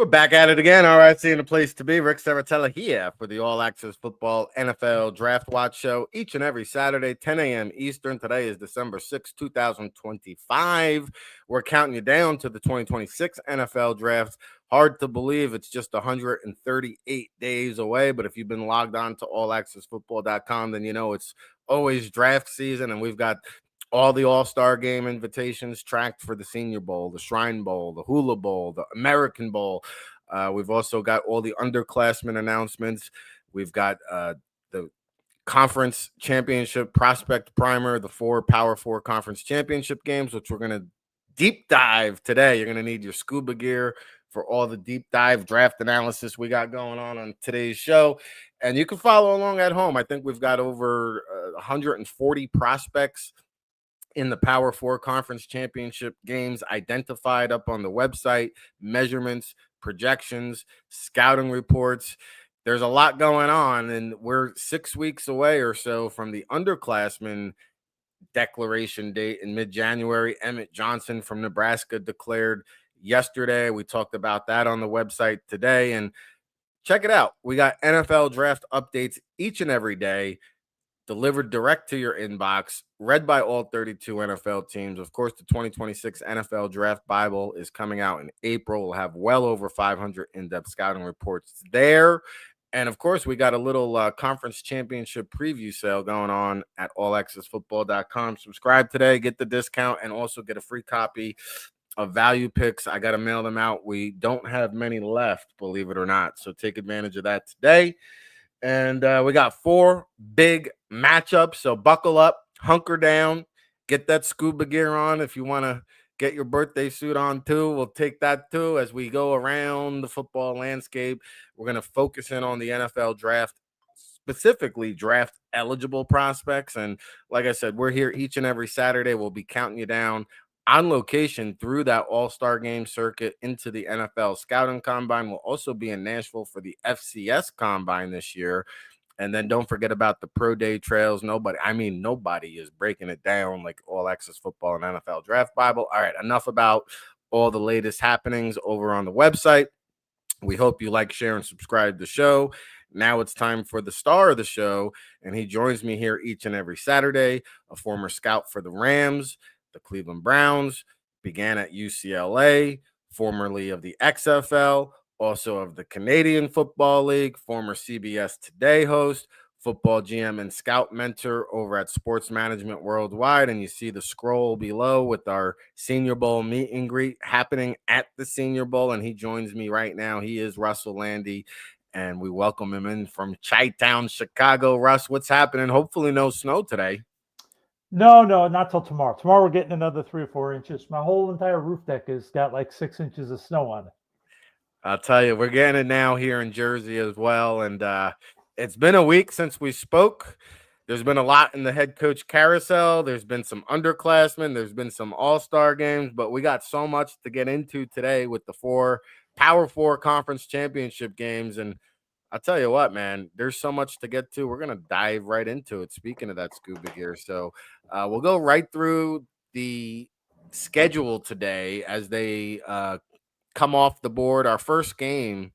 back at it again. All right, seeing the place to be. Ric Serritella here for the All Access Football NFL Draft Watch Show each and every Saturday, 10 a.m. Eastern. Today is December 6, 2025. We're counting you down to the 2026 NFL Draft. Hard to believe it's just 138 days away, but if you've been logged on to allaccessfootball.com, then you know it's always draft season, and we've got all the All-Star Game invitations tracked for the Senior Bowl, the Shrine Bowl, the Hula Bowl, the American Bowl. We've also got all the underclassmen announcements. We've got the conference championship prospect primer, the Power 4 conference championship games, which we're going to deep dive today. You're going to need your scuba gear for all the deep dive draft analysis we got going on today's show. And you can follow along at home. I think we've got over 140 prospects in the Power 4 conference championship games identified up on the website, measurements, projections, scouting reports. There's a lot going on, and we're 6 weeks away or so from the underclassmen declaration date in mid-January. Emmett Johnson from Nebraska declared yesterday. We talked about that on the website today, and check it out. We got NFL draft updates each and every day, delivered direct to your inbox, read by all 32 NFL teams. Of course, the 2026 NFL Draft Bible is coming out in April. We'll have well over 500 in-depth scouting reports there. And, of course, we got a little conference championship preview sale going on at allaccessfootball.com. Subscribe today, get the discount, and also get a free copy of value picks. I got to mail them out. We don't have many left, believe it or not, so take advantage of that today. And we got 4 big matchups, so buckle up, hunker down, get that scuba gear on. If you want to get your birthday suit on too, we'll take that too as we go around the football landscape. We're going to focus in on the NFL draft, specifically draft eligible prospects. And like I said, we're here each and every Saturday. We'll be counting you down on location through that All-Star Game circuit into the NFL Scouting Combine. We'll also be in Nashville for the FCS Combine this year. And then don't forget about the Pro Day trails. Nobody is breaking it down like All Access Football and NFL Draft Bible. All right, enough about all the latest happenings over on the website. We hope you like, share, and subscribe to the show. Now it's time for the star of the show, and he joins me here each and every Saturday, a former scout for the Rams, the Cleveland Browns, began at UCLA, formerly of the XFL, also of the Canadian Football League, former CBS Today host, football GM and scout mentor over at Sports Management Worldwide. And you see the scroll below with our Senior Bowl meet and greet happening at the Senior Bowl. And he joins me right now. He is Russ Lande, and we welcome him in from Chi-Town, Chicago. Russ, what's happening? Hopefully no snow today. No, not till tomorrow. Tomorrow we're getting another 3 or 4 inches. My whole entire roof deck has got like 6 inches of snow on it. I'll tell you, we're getting it now here in Jersey as well. And it's been a week since we spoke. There's been a lot in the head coach carousel. There's been some underclassmen. There's been some all-star games. But we got so much to get into today with the Power 4 conference championship games. And I'll tell you what, man, there's so much to get to. We're going to dive right into it. Speaking of that scuba gear. So we'll go right through the schedule today as they come off the board. Our first game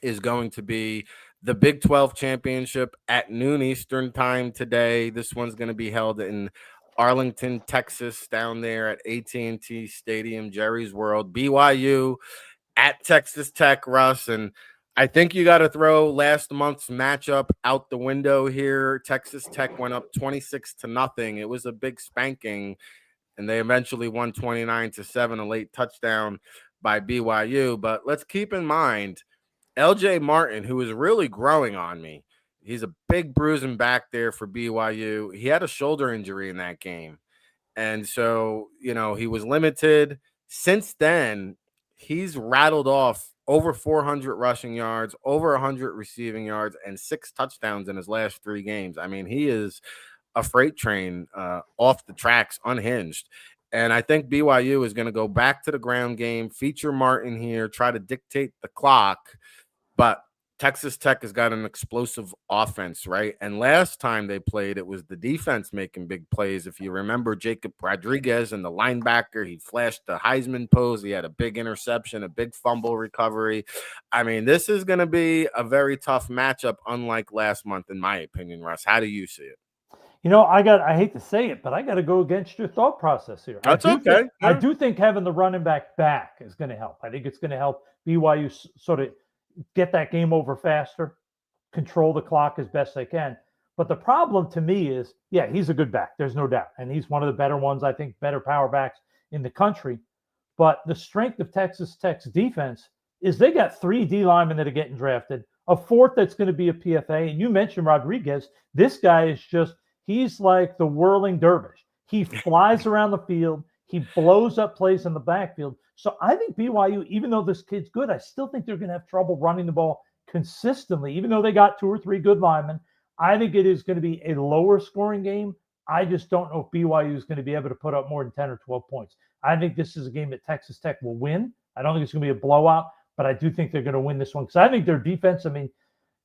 is going to be the Big 12 Championship at noon Eastern time today. This one's going to be held in Arlington, Texas, down there at AT&T Stadium, Jerry's World. BYU at Texas Tech, Russ. And I think you got to throw last month's matchup out the window here. Texas Tech went up 26-0. It was a big spanking, and they eventually won 29-7, a late touchdown by BYU. But let's keep in mind, LJ Martin, who is really growing on me. He's a big bruising back there for BYU. He had a shoulder injury in that game. And so, he was limited. Since then, he's rattled off over 400 rushing yards, over 100 receiving yards, and 6 touchdowns in his last 3 games. I mean, he is a freight train off the tracks, unhinged. And I think BYU is going to go back to the ground game, feature Martin here, try to dictate the clock. But Texas Tech has got an explosive offense, right? And last time they played, it was the defense making big plays. If you remember Jacob Rodriguez and the linebacker, he flashed the Heisman pose. He had a big interception, a big fumble recovery. I mean, this is going to be a very tough matchup, unlike last month, in my opinion, Russ. How do you see it? I hate to say it, but I got to go against your thought process here. That's okay. I do think having the running back is going to help. I think it's going to help BYU sort of get that game over faster, control the clock as best they can. But the problem to me is, yeah, he's a good back. There's no doubt. And he's one of the better ones, I think, better power backs in the country. But the strength of Texas Tech's defense is they got 3 D linemen that are getting drafted, a fourth that's going to be a PFA. And you mentioned Rodriguez. This guy is he's like the whirling dervish. He flies around the field. He blows up plays in the backfield. So I think BYU, even though this kid's good, I still think they're going to have trouble running the ball consistently, even though they got 2 or 3 good linemen. I think it is going to be a lower scoring game. I just don't know if BYU is going to be able to put up more than 10 or 12 points. I think this is a game that Texas Tech will win. I don't think it's going to be a blowout, but I do think they're going to win this one because I think their defense,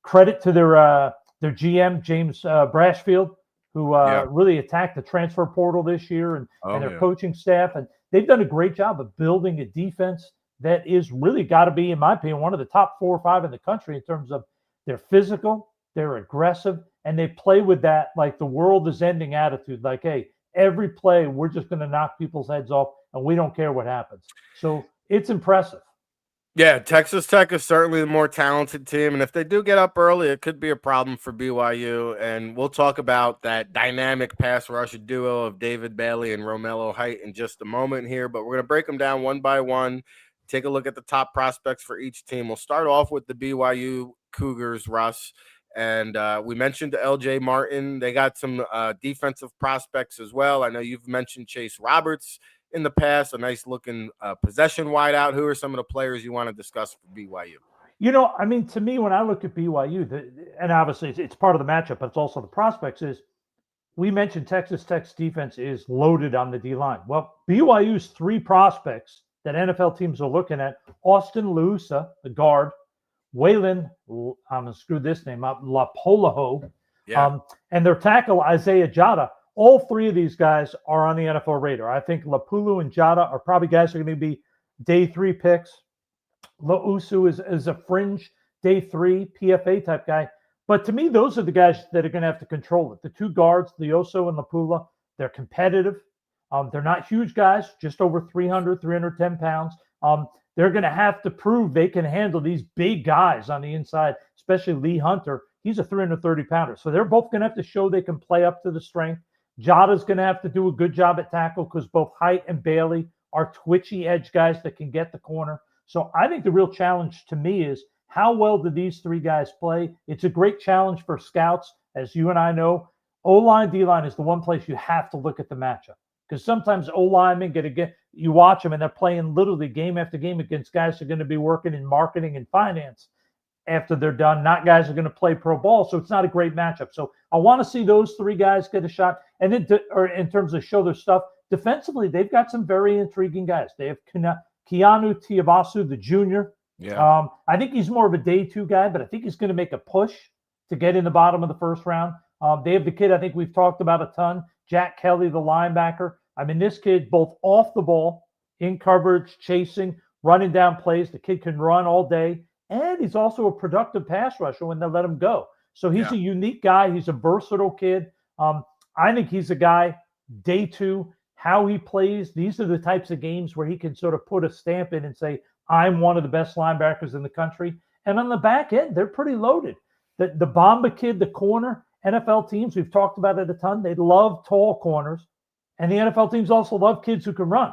credit to their GM, James Brashfield, who really attacked the transfer portal this year and their coaching staff. And they've done a great job of building a defense that is really got to be, in my opinion, one of the top 4 or 5 in the country in terms of they're physical, they're aggressive, and they play with that, like the world is ending attitude. Like, hey, every play, we're just going to knock people's heads off and we don't care what happens. So it's impressive. Yeah, Texas Tech is certainly the more talented team, and if they do get up early, it could be a problem for BYU, and we'll talk about that dynamic pass rush duo of David Bailey and Romello Height in just a moment here, but we're going to break them down one by one, take a look at the top prospects for each team. We'll start off with the BYU Cougars, Russ, and we mentioned LJ Martin. They got some defensive prospects as well. I know you've mentioned Chase Roberts in the past, a nice looking possession wideout. Who are some of the players you want to discuss for BYU? To me, when I look at BYU, and obviously it's part of the matchup, but it's also the prospects, is we mentioned Texas Tech's defense is loaded on the D-line. Well, BYU's 3 prospects that NFL teams are looking at, Austin Luusa, the guard, Waylon, I'm going to screw this name up, Lapolaho, and their tackle, Isaiah Jada. All 3 of these guys are on the NFL radar. I think Lapulu and Jada are probably guys who are going to be day 3 picks. Lausu is a fringe day 3 PFA type guy. But to me, those are the guys that are going to have to control it. The 2 guards, Leoso and Lapula, they're competitive. They're not huge guys, just over 300, 310 pounds. They're going to have to prove they can handle these big guys on the inside, especially Lee Hunter. He's a 330-pounder. So they're both going to have to show they can play up to the strength. Jada's going to have to do a good job at tackle because both Height and Bailey are twitchy edge guys that can get the corner. So I think the real challenge to me is how well do these 3 guys play? It's a great challenge for scouts. As you and I know, O-line, D-line is the one place you have to look at the matchup because sometimes O-linemen you watch them and they're playing literally game after game against guys who are going to be working in marketing and finance after they're done, not guys who are going to play pro ball. So it's not a great matchup. So I want to see those 3 guys get a shot. And then in terms of show their stuff, defensively, they've got some very intriguing guys. They have Keanu Tiabasu, the junior. Yeah. I think he's more of a day 2 guy, but I think he's going to make a push to get in the bottom of the first round. They have the kid I think we've talked about a ton, Jack Kelly, the linebacker. This kid, both off the ball, in coverage, chasing, running down plays. The kid can run all day. And he's also a productive pass rusher when they let him go. So he's a unique guy. He's a versatile kid. I think he's a guy, day 2, how he plays. These are the types of games where he can sort of put a stamp in and say, I'm one of the best linebackers in the country. And on the back end, they're pretty loaded. The Bamba kid, the corner, NFL teams, we've talked about it a ton. They love tall corners. And the NFL teams also love kids who can run.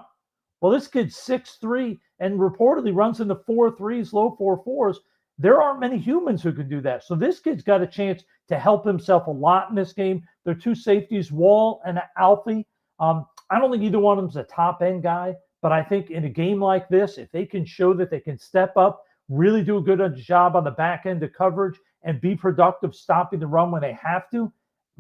Well, this kid's 6'3" and reportedly runs in the 4.3s, low 4.4s. There aren't many humans who can do that. So this kid's got a chance to help himself a lot in this game. Their 2 safeties, Wall and Alfie. I don't think either one of them's a top-end guy, but I think in a game like this, if they can show that they can step up, really do a good job on the back end of coverage, and be productive stopping the run when they have to,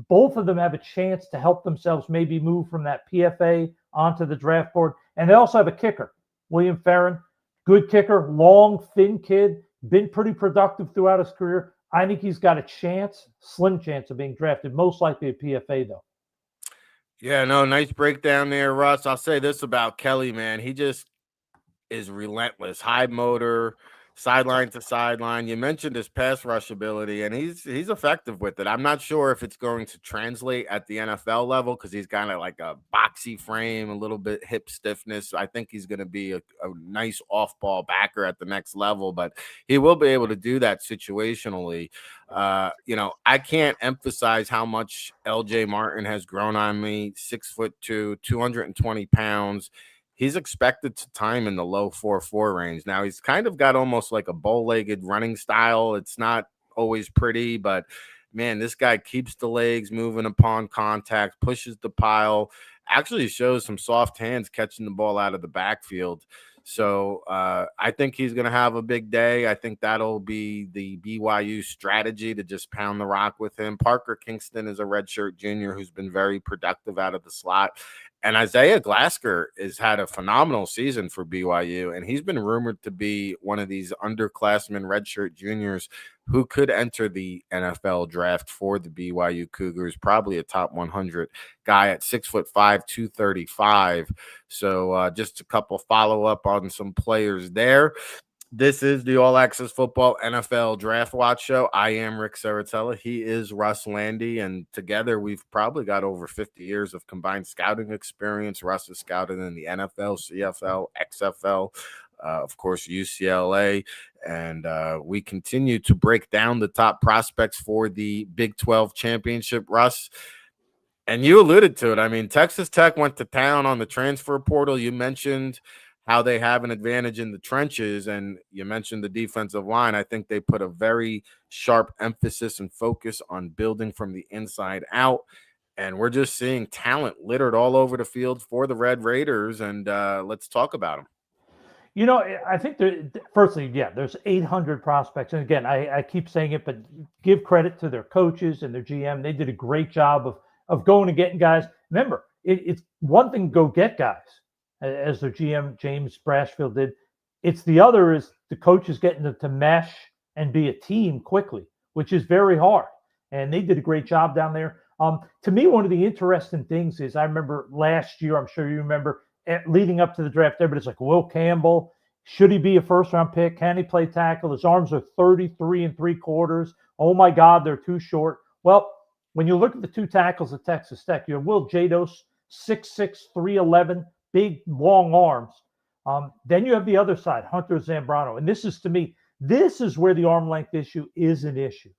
both of them have a chance to help themselves maybe move from that PFA onto the draft board. And they also have a kicker, William Farron, good kicker, long, thin kid, been pretty productive throughout his career. I think he's got a chance, slim chance of being drafted, most likely a PFA, though. Yeah, no, nice breakdown there, Russ. I'll say this about Kelly, man. He just is relentless, high motor, sideline to sideline. You mentioned his pass rush ability, and he's effective with it. I'm not sure if it's going to translate at the NFL level because he's kind of like a boxy frame, a little bit hip stiffness. I think he's going to be a nice off-ball backer at the next level, but he will be able to do that situationally. I can't emphasize how much LJ Martin has grown on me. 6'2", 220 pounds. He's expected to time in the low 4.4 range. Now, he's kind of got almost like a bow-legged running style. It's not always pretty, but, man, this guy keeps the legs moving upon contact, pushes the pile, actually shows some soft hands catching the ball out of the backfield. So I think he's going to have a big day. I think that'll be the BYU strategy to just pound the rock with him. Parker Kingston is a redshirt junior who's been very productive out of the slot. And Isaiah Glasker has had a phenomenal season for BYU, and he's been rumored to be one of these underclassmen redshirt juniors who could enter the NFL draft for the BYU Cougars, probably a top 100 guy at 6'5", 235. So just a couple follow-up on some players there. This is the All Access Football NFL Draft Watch Show. I am Ric Serritella. He is Russ Lande, and together we've probably got over 50 years of combined scouting experience. Russ has scouted in the NFL, CFL, XFL, of course, UCLA, and we continue to break down the top prospects for the Big 12 championship. Russ, and you alluded to it. I mean, Texas Tech went to town on the transfer portal. You mentioned how they have an advantage in the trenches, and you mentioned the defensive line. I think they put a very sharp emphasis and focus on building from the inside out, and we're just seeing talent littered all over the field for the Red Raiders, and let's talk about them. I think firstly, there's 800 prospects. And again, I keep saying it, but give credit to their coaches and their GM. They did a great job of going and getting guys. Remember, it's one thing to go get guys, as their GM, James Brashfield, did. It's the other is the coaches getting them to mesh and be a team quickly, which is very hard. And they did a great job down there. To me, one of the interesting things is I remember last year, I'm sure you remember, leading up to the draft, everybody's like, Will Campbell, should he be a first-round pick? Can he play tackle? His arms are 33 3/4. Oh, my God, they're too short. Well, when you look at the two tackles at Texas Tech, you have Will Jados, 6'6", 311, big, long arms. Then you have the other side, Hunter Zambrano. And this is, to me, this is where the arm length issue is an issue.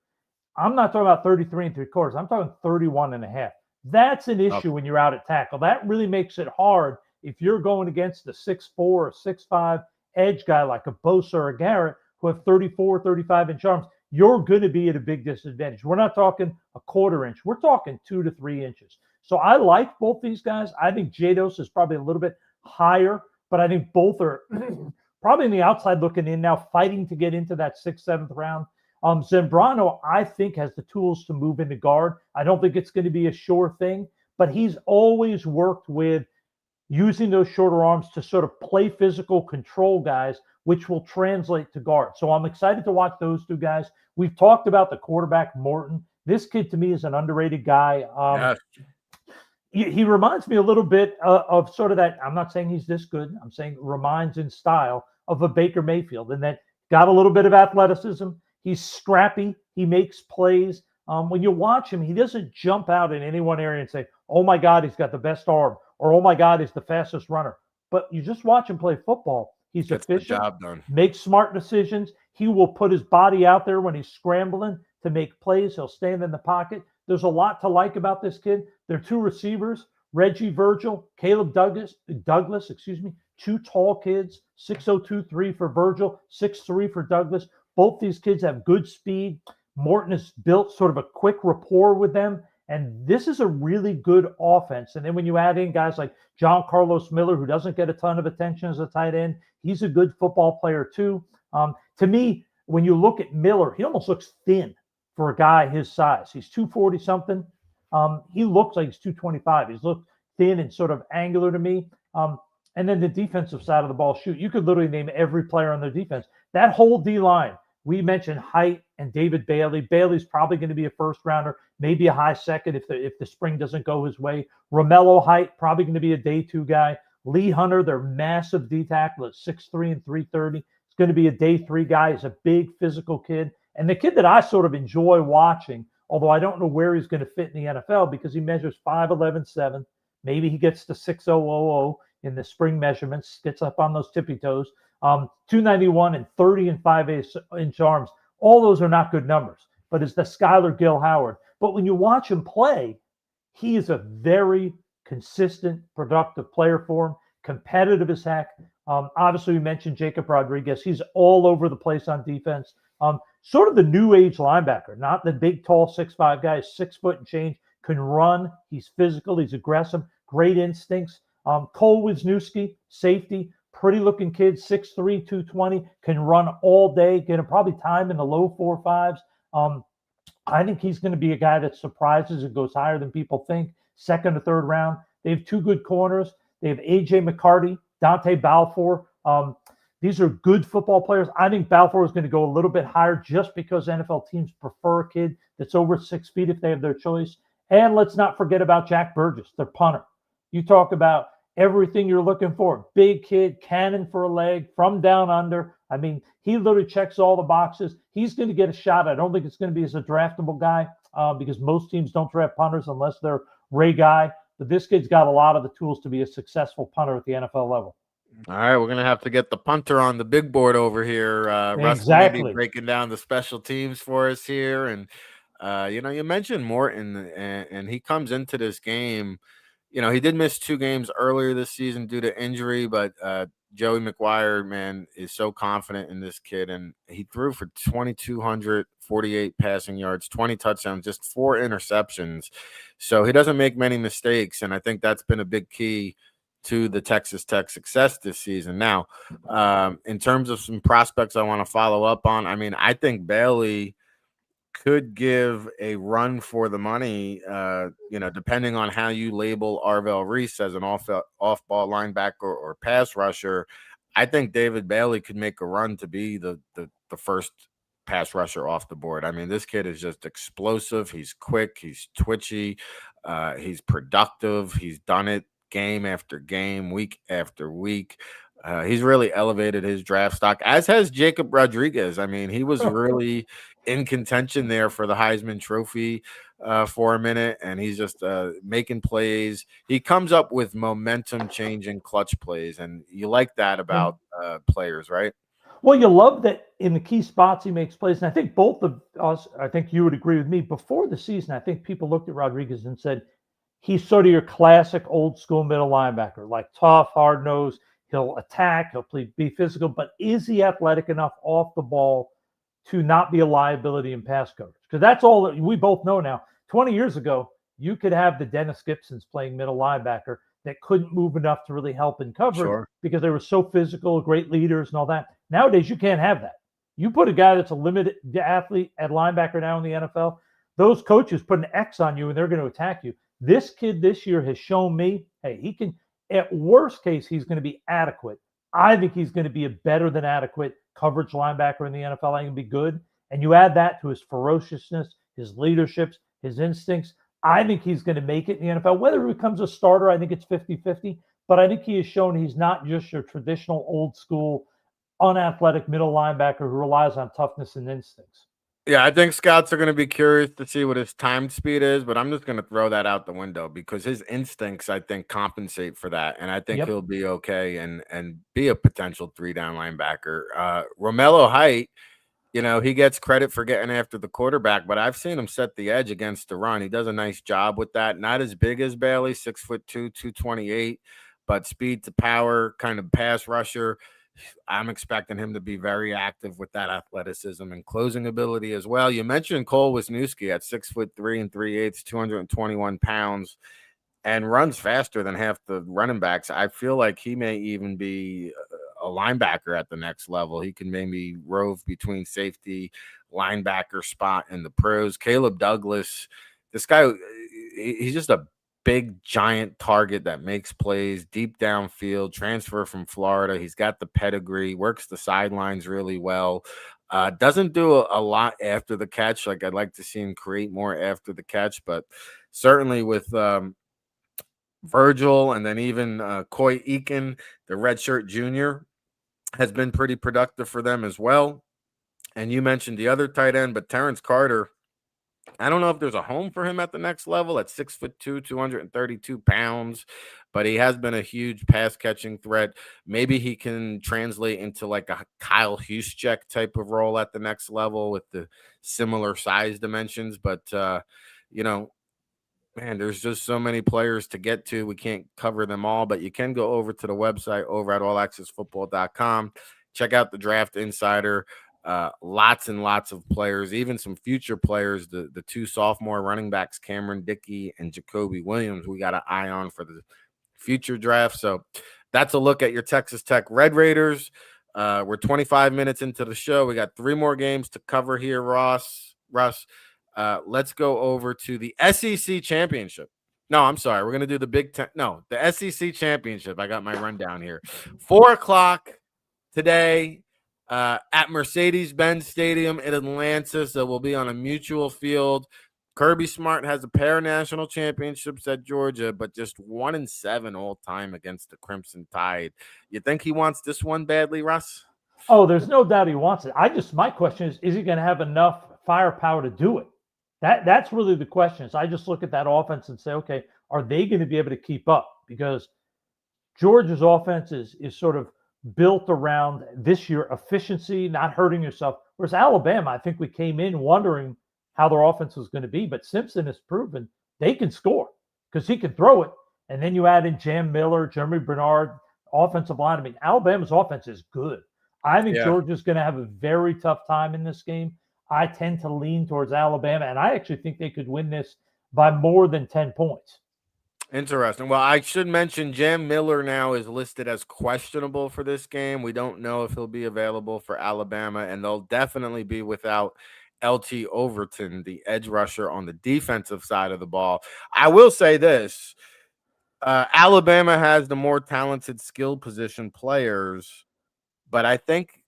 I'm not talking about 33 3/4. I'm talking 31 1/2. That's an issue when you're out at tackle. That really makes it hard if you're going against a 6'4" or 6'5" edge guy like a Bosa or a Garrett who have 34, 35-inch arms. You're going to be at a big disadvantage. We're not talking a quarter inch. We're talking 2 to 3 inches. So I like both these guys. I think Jados is probably a little bit higher, but I think both are probably on the outside looking in now, fighting to get into that 6th, 7th round. Zambrano, I think, has the tools to move into guard. I don't think it's going to be a sure thing, but he's always worked with using those shorter arms to sort of play physical, control guys, which will translate to guard. So I'm excited to watch those two guys. We've talked about the quarterback, Morton. This kid, to me, is an underrated guy. Yes. He reminds me a little bit of sort of that. I'm not saying he's this good. I'm saying reminds in style of a Baker Mayfield, and that got a little bit of athleticism. He's scrappy. He makes plays. When you watch him, he doesn't jump out in any one area and say, oh, my God, he's got the best arm, or oh, my God, he's the fastest runner. But you just watch him play football. He's efficient, makes smart decisions. He will put his body out there when he's scrambling to make plays. He'll stand in the pocket. There's a lot to like about this kid. They're two receivers, Reggie Virgil, Caleb Douglas, two tall kids, 6'2", for Virgil, 6'3" for Douglas. Both these kids have good speed. Morton has built sort of a quick rapport with them, and this is a really good offense. And then when you add in guys like John Carlos Miller, who doesn't get a ton of attention as a tight end, he's a good football player too. To me, when you look at Miller, he almost looks thin for a guy his size. He's 240-something. He looks like he's 225. He's looked thin and sort of angular to me. And then the defensive side of the ball, you could literally name every player on their defense. That whole D-line We mentioned height and David Bailey. Bailey's probably going to be a first rounder, maybe a high second if the spring doesn't go his way. Romello Height, probably going to be a day 2 guy. Lee Hunter, their massive D tackle at 6'3" and 330. It's going to be a day 3 guy. He's a big physical kid. And the kid that I sort of enjoy watching, although I don't know where he's going to fit in the NFL because he measures 5'11", 7. Maybe he gets to 6'000 in the spring measurements, gets up on those tippy toes. 291 and 30 and 5/8 arms. All those are not good numbers, but it's the Skylar Gill Howard. But when you watch him play, he is a very consistent, productive player for him, competitive as heck. Obviously, we mentioned Jacob Rodriguez. He's all over the place on defense. Sort of the new age linebacker, not the big, tall 6'5" guy, 6 foot and change, can run. He's physical. He's aggressive, great instincts. Cole Wisniewski, safety, pretty looking kid, 6'3", 220, can run all day, get him probably time in the low 4.5s. I think he's going to be a guy that surprises and goes higher than people think, second or third round. They have 2 good corners. They have A.J. McCarty, Dante Balfour. These are good football players. I think Balfour is going to go a little bit higher just because NFL teams prefer a kid that's over 6 feet if they have their choice. And let's not forget about Jack Burgess, their punter. You talk about everything you're looking for. Big kid, cannon for a leg, from down under. I mean, he literally checks all the boxes. He's going to get a shot. I don't think it's going to be as a draftable guy because most teams don't draft punters unless they're Ray Guy. But this kid's got a lot of the tools to be a successful punter at the NFL level. All right, we're going to have to get the punter on the big board over here. Russ Lande breaking down the special teams for us here. And, you mentioned Morton, and he comes into this game. He did miss 2 games earlier this season due to injury, but Joey McGuire, man, is so confident in this kid. And he threw for 2,248 passing yards, 20 touchdowns, just 4 interceptions. So he doesn't make many mistakes. And I think that's been a big key to the Texas Tech success this season. Now, in terms of some prospects I want to follow up on, I mean, I think Bailey could give a run for the money, depending on how you label Arvell Reese as an off-ball linebacker or pass rusher. I think David Bailey could make a run to be the first pass rusher off the board. I mean, this kid is just explosive. He's quick. He's twitchy. He's productive. He's done it game after game, week after week. He's really elevated his draft stock, as has Jacob Rodriguez. I mean, he was really in contention there for the Heisman Trophy for a minute, and he's just making plays. He comes up with momentum-changing clutch plays, and you like that about players, right? Well, you love that in the key spots he makes plays, and I think both of us, I think you would agree with me, before the season, I think people looked at Rodriguez and said, he's sort of your classic old school middle linebacker, like tough, hard nosed. He'll attack, he'll be physical, but is he athletic enough off the ball to not be a liability in pass coverage? Because that's all that we both know now. 20 years ago, you could have the Dennis Gibsons playing middle linebacker that couldn't move enough to really help in coverage because they were so physical, great leaders and all that. Nowadays, you can't have that. You put a guy that's a limited athlete at linebacker now in the NFL, those coaches put an X on you and they're going to attack you. This kid this year has shown me, hey, he can, at worst case, he's going to be adequate. I think he's going to be a better than adequate coverage linebacker in the NFL. I think he'll be good. And you add that to his ferociousness, his leadership, his instincts. I think he's going to make it in the NFL. Whether he becomes a starter, I think it's 50-50. But I think he has shown he's not just your traditional old school, unathletic middle linebacker who relies on toughness and instincts. Yeah, I think scouts are going to be curious to see what his time speed is, but I'm just going to throw that out the window because his instincts, I think, compensate for that, and I think he'll be okay and be a potential 3-down linebacker. Romello Height, he gets credit for getting after the quarterback, but I've seen him set the edge against the run. He does a nice job with that. Not as big as Bailey, 6'2", 228, but speed to power kind of pass rusher. I'm expecting him to be very active with that athleticism and closing ability as well. You mentioned Cole Wisniewski at 6'3" and 3/8", 221 pounds, and runs faster than half the running backs. I feel like he may even be a linebacker at the next level. He can maybe rove between safety, linebacker spot in the pros. Caleb Douglas, this guy, he's just a big giant target that makes plays deep downfield, transfer from Florida. He's got the pedigree, works the sidelines really well. Doesn't do a lot after the catch. Like I'd like to see him create more after the catch, but certainly with Virgil and then even Coy Eakin, the redshirt junior, has been pretty productive for them as well. And you mentioned the other tight end, but Terrence Carter, I don't know if there's a home for him at the next level at 6'2", 232 pounds, but he has been a huge pass catching threat. Maybe he can translate into like a Kyle Juszczyk type of role at the next level with the similar size dimensions. But, you know, man, there's just so many players to get to. We can't cover them all, but you can go over to the website over at allaccessfootball.com. Check out the Draft Insider. Lots and lots of players, even some future players. The two sophomore running backs, Cameron Dickey and Jacoby Williams, we got an eye on for the future draft. So that's a look at your Texas Tech Red Raiders. We're 25 minutes into the show. We got 3 more games to cover here, Russ. Let's go over to the SEC Championship. No, I'm sorry. We're going to do the Big Ten. No, the SEC Championship. I got my rundown here. 4 o'clock today at Mercedes-Benz Stadium in Atlanta. So we'll be on a mutual field. Kirby Smart has a pair of national championships at Georgia, but just 1-7 all time against the Crimson Tide. You think he wants this one badly, Russ? Oh, there's no doubt he wants it. My question is he going to have enough firepower to do it? That's really the question. So I just look at that offense and say, okay, are they going to be able to keep up? Because Georgia's offense is sort of built around this year efficiency, not hurting yourself. Whereas Alabama, I think we came in wondering how their offense was going to be, but Simpson has proven they can score because he can throw it. And then you add in Jam Miller, Jeremy Bernard, offensive line. I mean, Alabama's offense is good. I think Georgia's going to have a very tough time in this game. I tend to lean towards Alabama, and I actually think they could win this by more than 10 points. Interesting. Well, I should mention Jam Miller now is listed as questionable for this game. We don't know if he'll be available for Alabama, and they'll definitely be without LT Overton, the edge rusher on the defensive side of the ball. I will say this. Alabama has the more talented skill position players, but I think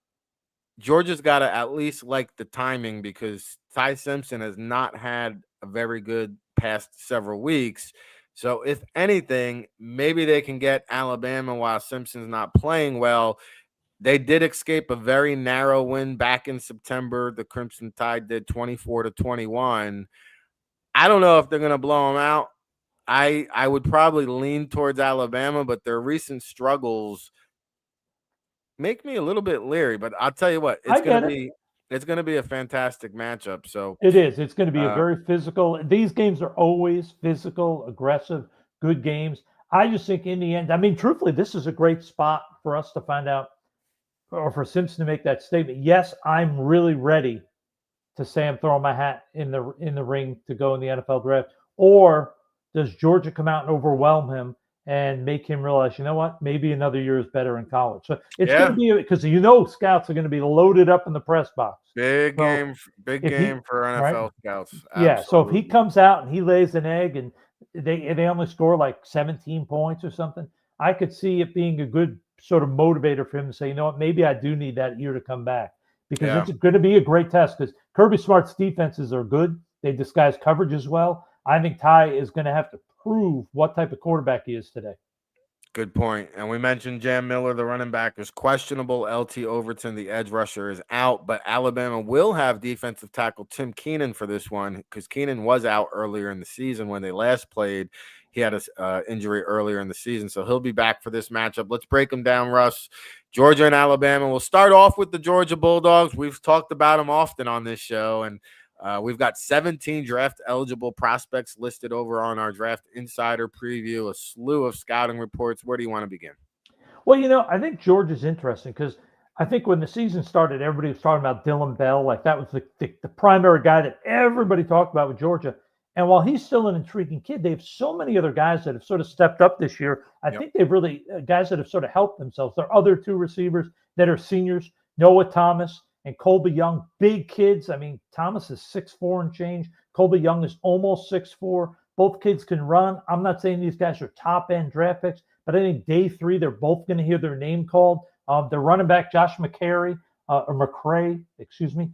Georgia's got to at least like the timing because Ty Simpson has not had a very good past several weeks. So if anything, maybe they can get Alabama while Simpson's not playing well. They did escape a very narrow win back in September. The Crimson Tide did 24-21. I don't know if they're going to blow them out. I would probably lean towards Alabama, but their recent struggles make me a little bit leery, but I'll tell you what, it's going to be a fantastic matchup. So it is. It's going to be a very physical. These games are always physical, aggressive, good games. I just think in the end, I mean, truthfully, this is a great spot for us to find out, or for Simpson to make that statement. Yes, I'm really ready to say I'm throwing my hat in the ring to go in the NFL draft, or does Georgia come out and overwhelm him and make him realize, you know what, maybe another year is better in college. So it's going to be, because scouts are going to be loaded up in the press box. Big game for NFL scouts. Absolutely. Yeah, so if he comes out and he lays an egg and they only score like 17 points or something, I could see it being a good sort of motivator for him to say, you know what, maybe I do need that year to come back. Because it's going to be a great test because Kirby Smart's defenses are good. They disguise coverage as well. I think Ty is going to have to prove what type of quarterback he is today. Good point. And we mentioned Jam Miller, the running back, is questionable. LT Overton, the edge rusher, is out. But Alabama will have defensive tackle Tim Keenan for this one because Keenan was out earlier in the season when they last played. He had an injury earlier in the season, so he'll be back for this matchup. Let's break them down, Russ. Georgia and Alabama. We'll start off with the Georgia Bulldogs. We've talked about them often on this show, and we've got 17 draft-eligible prospects listed over on our Draft Insider preview, a slew of scouting reports. Where do you want to begin? Well, I think Georgia's interesting because I think when the season started, everybody was talking about Dylan Bell. Like that was the primary guy that everybody talked about with Georgia. And while he's still an intriguing kid, they have so many other guys that have sort of stepped up this year. I think they've really guys that have sort of helped themselves. There are other 2 receivers that are seniors, Noah Thomas and Colby Young, big kids. I mean, Thomas is 6'4" and change. Colby Young is almost 6'4". Both kids can run. I'm not saying these guys are top-end draft picks, but I think day 3, they're both going to hear their name called. The running back, Josh McCary, or McCray, excuse me.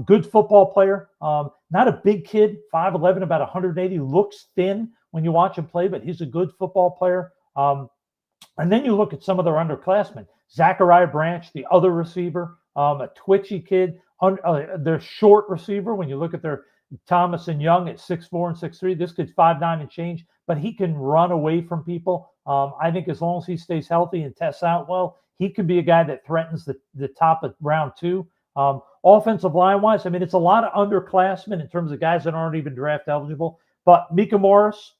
Good football player. Not a big kid, 5'11", about 180. Looks thin when you watch him play, but he's a good football player. And then you look at some of their underclassmen. Zachariah Branch, the other receiver, a twitchy kid. Their short receiver, when you look at their Thomas and Young at 6'4" and 6'3", this kid's 5'9" and change, but he can run away from people. I think as long as he stays healthy and tests out well, he could be a guy that threatens the top of round 2. Offensive line-wise, I mean, it's a lot of underclassmen in terms of guys that aren't even draft eligible. But Mika Morris,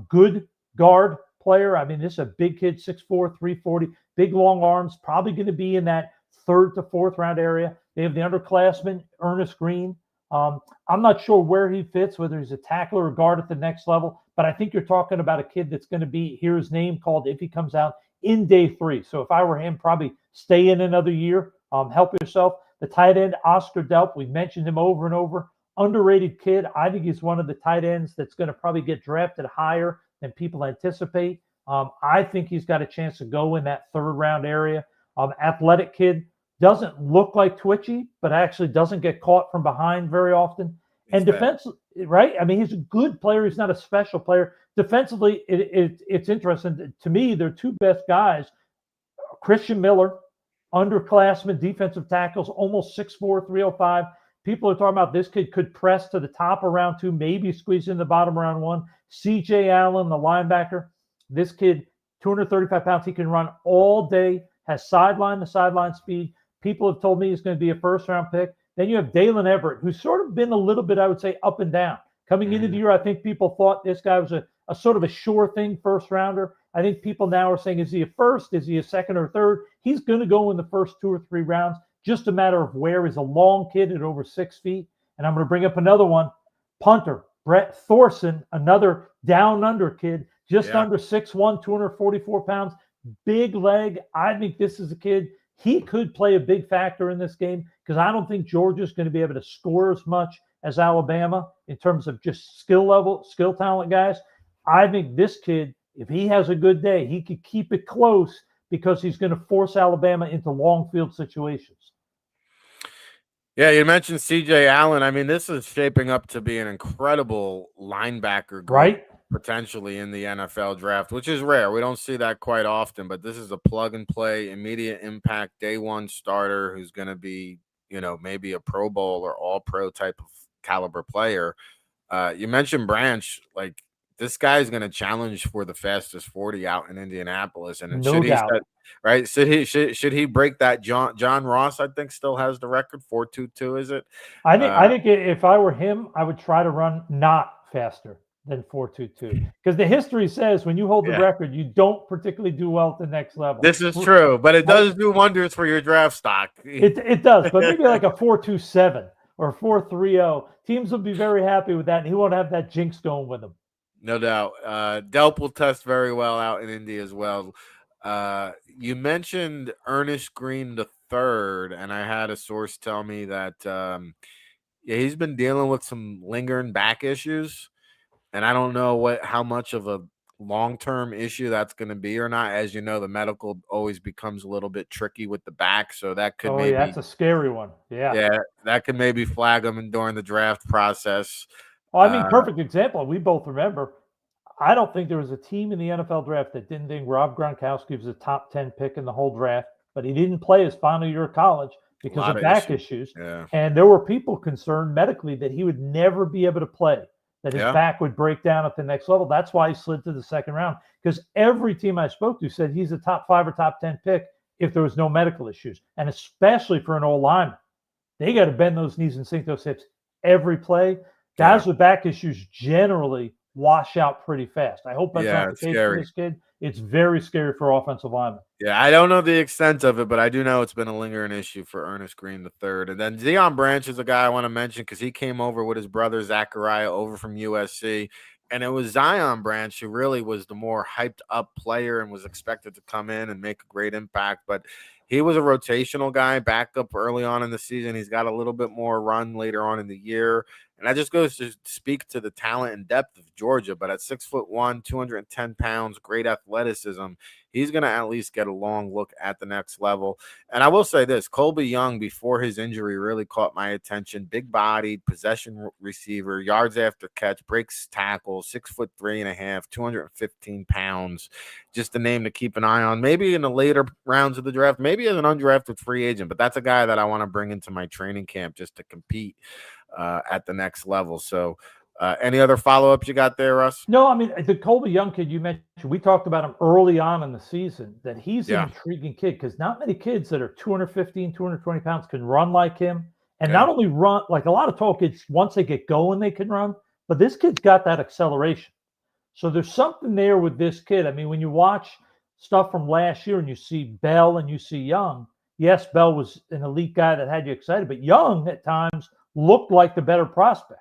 good guard player. I mean, this is a big kid, 6'4", 340, big long arms, probably going to be in that 3rd to 4th round area. They have the underclassman, Ernest Green. I'm not sure where he fits, whether he's a tackler or guard at the next level, but I think you're talking about a kid that's going to hear his name called if he comes out in day 3. So if I were him, probably stay in another year, help yourself. The tight end, Oscar Delp, we mentioned him over and over. Underrated kid. I think he's one of the tight ends that's going to probably get drafted higher than people anticipate. I think he's got a chance to go in that 3rd round area. Athletic kid, doesn't look like twitchy, but actually doesn't get caught from behind very often. And defensively, right? I mean, he's a good player. He's not a special player. Defensively, it's interesting. To me, their 2 best guys, Christian Miller, underclassman defensive tackles, almost 6'4", 305. People are talking about this kid could press to the top of round 2, maybe squeeze in the bottom of round 1. CJ Allen, the linebacker, this kid, 235 pounds. He can run all day, has sideline to sideline speed. People have told me he's going to be a 1st-round pick. Then you have Dalen Everett, who's sort of been a little bit, I would say, up and down. Coming into the year, I think people thought this guy was a sort of a sure thing 1st-rounder. I think people now are saying, is he a 1st? Is he a 2nd or 3rd? He's going to go in the first 2 or 3 rounds. Just a matter of where. He's a long kid at over 6 feet. And I'm going to bring up another one. Punter, Brett Thorson, another down under kid, just under 6'1", 244 pounds. Big leg. I think this is a kid. He could play a big factor in this game because I don't think Georgia's going to be able to score as much as Alabama in terms of just skill level, skill talent guys. I think this kid, if he has a good day, he could keep it close because he's going to force Alabama into long field situations. Yeah, you mentioned CJ Allen. I mean, this is shaping up to be an incredible linebacker group, right? Potentially in the NFL draft, which is rare. We don't see that quite often, but this is a plug and play, immediate impact, day 1 starter who's going to be, maybe a Pro Bowl or all pro type of caliber player. You mentioned Branch, like this guy is going to challenge for the fastest 40 out in Indianapolis. And no doubt. Right? Should he break that? John Ross, I think, still has the record, 4.22, is it? I think if I were him, I would try to run not faster than 4.22 because the history says when you hold the record, you don't particularly do well at the next level. This is true, but it does do wonders for your draft stock. It does, but maybe like a 4.27 or 4.30. Teams will be very happy with that, and he won't have that jinx going with him. No doubt. Delp will test very well out in Indy as well. You mentioned Ernest Green III, and I had a source tell me that he's been dealing with some lingering back issues, and I don't know how much of a long-term issue that's going to be or not. As you know, the medical always becomes a little bit tricky with the back, so that could that's a scary one. Yeah, that could maybe flag him during the draft process. Well, I mean, perfect example. We both remember. I don't think there was a team in the NFL draft that didn't think Rob Gronkowski was a top 10 pick in the whole draft, but he didn't play his final year of college because of back issues. Yeah. And there were people concerned medically that he would never be able to play, that his back would break down at the next level. That's why he slid to the 2nd round, because every team I spoke to said he's a top 5 or top 10 pick if there was no medical issues, and especially for an old lineman. They got to bend those knees and sink those hips every play. Guys with back issues generally wash out pretty fast. I hope that's not the case for this kid. It's very scary for offensive linemen. Yeah, I don't know the extent of it, but I do know it's been a lingering issue for Ernest Green III. And then Zion Branch is a guy I want to mention because he came over with his brother Zachariah over from USC. And it was Zion Branch who really was the more hyped up player and was expected to come in and make a great impact. But he was a rotational guy, backed up early on in the season. He's got a little bit more run later on in the year. And that just goes to speak to the talent and depth of Georgia. But at 6'1", 210 pounds, great athleticism, he's going to at least get a long look at the next level. And I will say this, Colby Young, before his injury, really caught my attention. Big bodied, possession receiver, yards after catch, breaks tackles, 6'3.5", 215 pounds. Just a name to keep an eye on. Maybe in the later rounds of the draft, maybe as an undrafted free agent. But that's a guy that I want to bring into my training camp just to compete at the next level. So any other follow-ups you got there, Russ? No, I mean, the Colby Young kid you mentioned, we talked about him early on in the season, that he's an intriguing kid because not many kids that are 215, 220 pounds can run like him. And not only run, like a lot of tall kids, once they get going, they can run, but this kid's got that acceleration. So there's something there with this kid. I mean, when you watch stuff from last year and you see Bell and you see Young, yes, Bell was an elite guy that had you excited, but Young at times looked like the better prospect.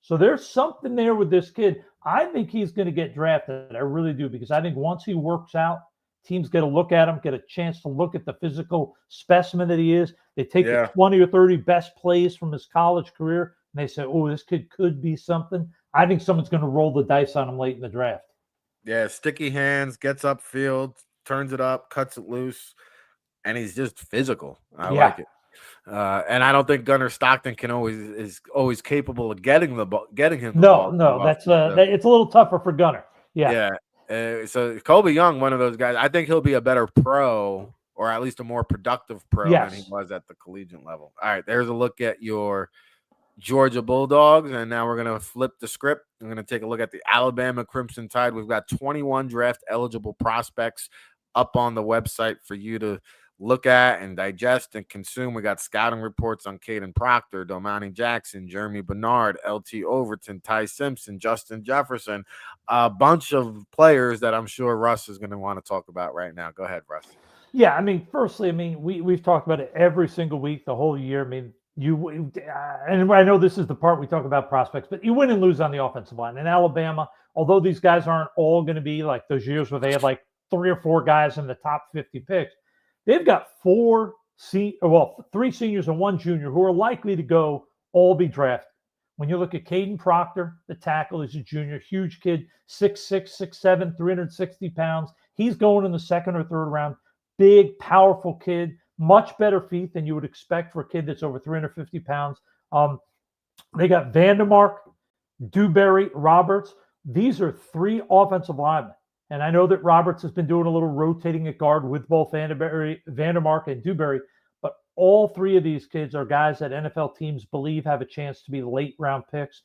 So there's something there with this kid. I think he's going to get drafted. I really do, because I think once he works out, teams get a look at him, get a chance to look at the physical specimen that he is. They take the 20 or 30 best plays from his college career, and they say, oh, this kid could be something. I think someone's going to roll the dice on him late in the draft. Yeah, sticky hands, gets upfield, turns it up, cuts it loose, and he's just physical. I like it. And I don't think Gunnar Stockton is always capable of getting him the ball. No, that's it's a little tougher for Gunnar. Yeah. So Colby Young, one of those guys, I think he'll be a better pro, or at least a more productive pro than he was at the collegiate level. All right, there's a look at your Georgia Bulldogs, and now we're going to flip the script. I'm going to take a look at the Alabama Crimson Tide. We've got 21 draft eligible prospects up on the website for you to look at and digest and consume. We got scouting reports on Caden Proctor, Domani Jackson, Jeremy Bernard, LT Overton, Ty Simpson, Justin Jefferson, a bunch of players that I'm sure Russ is going to want to talk about right now. Go ahead, Russ. Yeah, I mean, firstly, I mean, we've talked about it every single week, the whole year. I mean, and I know this is the part we talk about prospects, but you win and lose on the offensive line. In Alabama, although these guys aren't all going to be like those years where they had like 3 or 4 guys in the top 50 picks, they've got 3 seniors and 1 junior who are likely to all be drafted. When you look at Caden Proctor, the tackle, is a junior, huge kid, 6'6", 6'7", 360 pounds. He's going in the 2nd or 3rd round. Big, powerful kid, much better feet than you would expect for a kid that's over 350 pounds. They got Vandermark, Dewberry, Roberts. These are 3 offensive linemen. And I know that Roberts has been doing a little rotating at guard with both Vandermark and Dewberry, but all 3 of these kids are guys that NFL teams believe have a chance to be late round picks.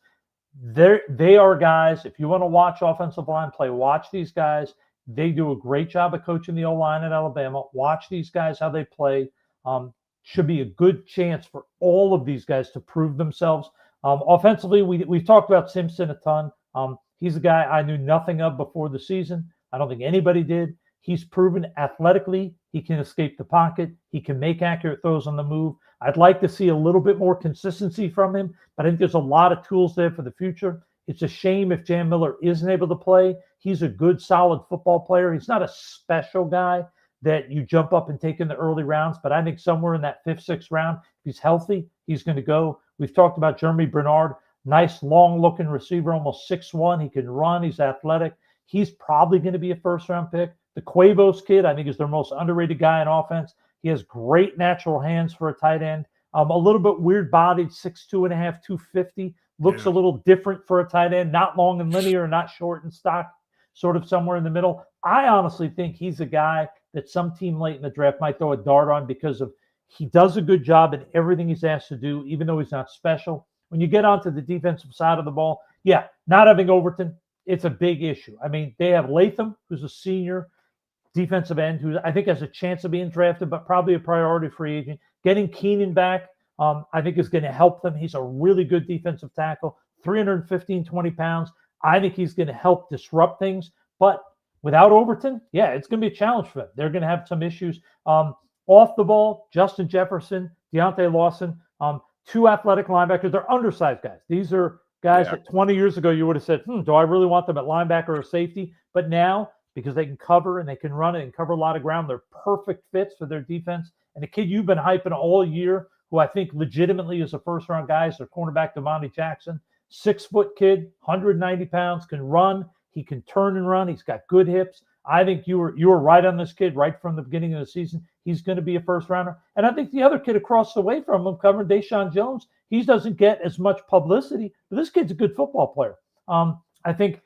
They are guys, if you want to watch offensive line play, watch these guys. They do a great job of coaching the O-line at Alabama. Watch these guys, how they play. Should be a good chance for all of these guys to prove themselves. Offensively, we've talked about Simpson a ton. He's a guy I knew nothing of before the season. I don't think anybody did. He's proven athletically he can escape the pocket. He can make accurate throws on the move. I'd like to see a little bit more consistency from him, but I think there's a lot of tools there for the future. It's a shame if Jam Miller isn't able to play. He's a good, solid football player. He's not a special guy that you jump up and take in the early rounds, but I think somewhere in that 5th, 6th round, if he's healthy, he's going to go. We've talked about Jeremy Bernard, nice, long-looking receiver, almost 6'1". He can run. He's athletic. He's probably going to be a first-round pick. The Cuevos kid, I think, is their most underrated guy in offense. He has great natural hands for a tight end. A little bit weird-bodied, 6'2.5", 250. Looks a little different for a tight end, not long and linear, not short and stock, sort of somewhere in the middle. I honestly think he's a guy that some team late in the draft might throw a dart on because he does a good job in everything he's asked to do, even though he's not special. When you get onto the defensive side of the ball, not having Overton, it's a big issue. I mean, they have Latham, who's a senior defensive end, who I think has a chance of being drafted, but probably a priority free agent. Getting Keenan back, I think is going to help them. He's a really good defensive tackle, 315, 20 pounds. I think he's going to help disrupt things. But without Overton, it's going to be a challenge for them. They're going to have some issues. Off the ball, Justin Jefferson, Deontay Lawson, 2 athletic linebackers. They're undersized guys. These are guys that 20 years ago you would have said, do I really want them at linebacker or safety? But now, because they can cover and they can run it and cover a lot of ground, they're perfect fits for their defense. And the kid you've been hyping all year, who I think legitimately is a first-round guy, is their cornerback, Domani Jackson. 6-foot kid, 190 pounds, can run. He can turn and run. He's got good hips. I think you were right on this kid right from the beginning of the season. He's going to be a first rounder. And I think the other kid across the way from him, covering Deshaun Jones, he doesn't get as much publicity, but this kid's a good football player. I think,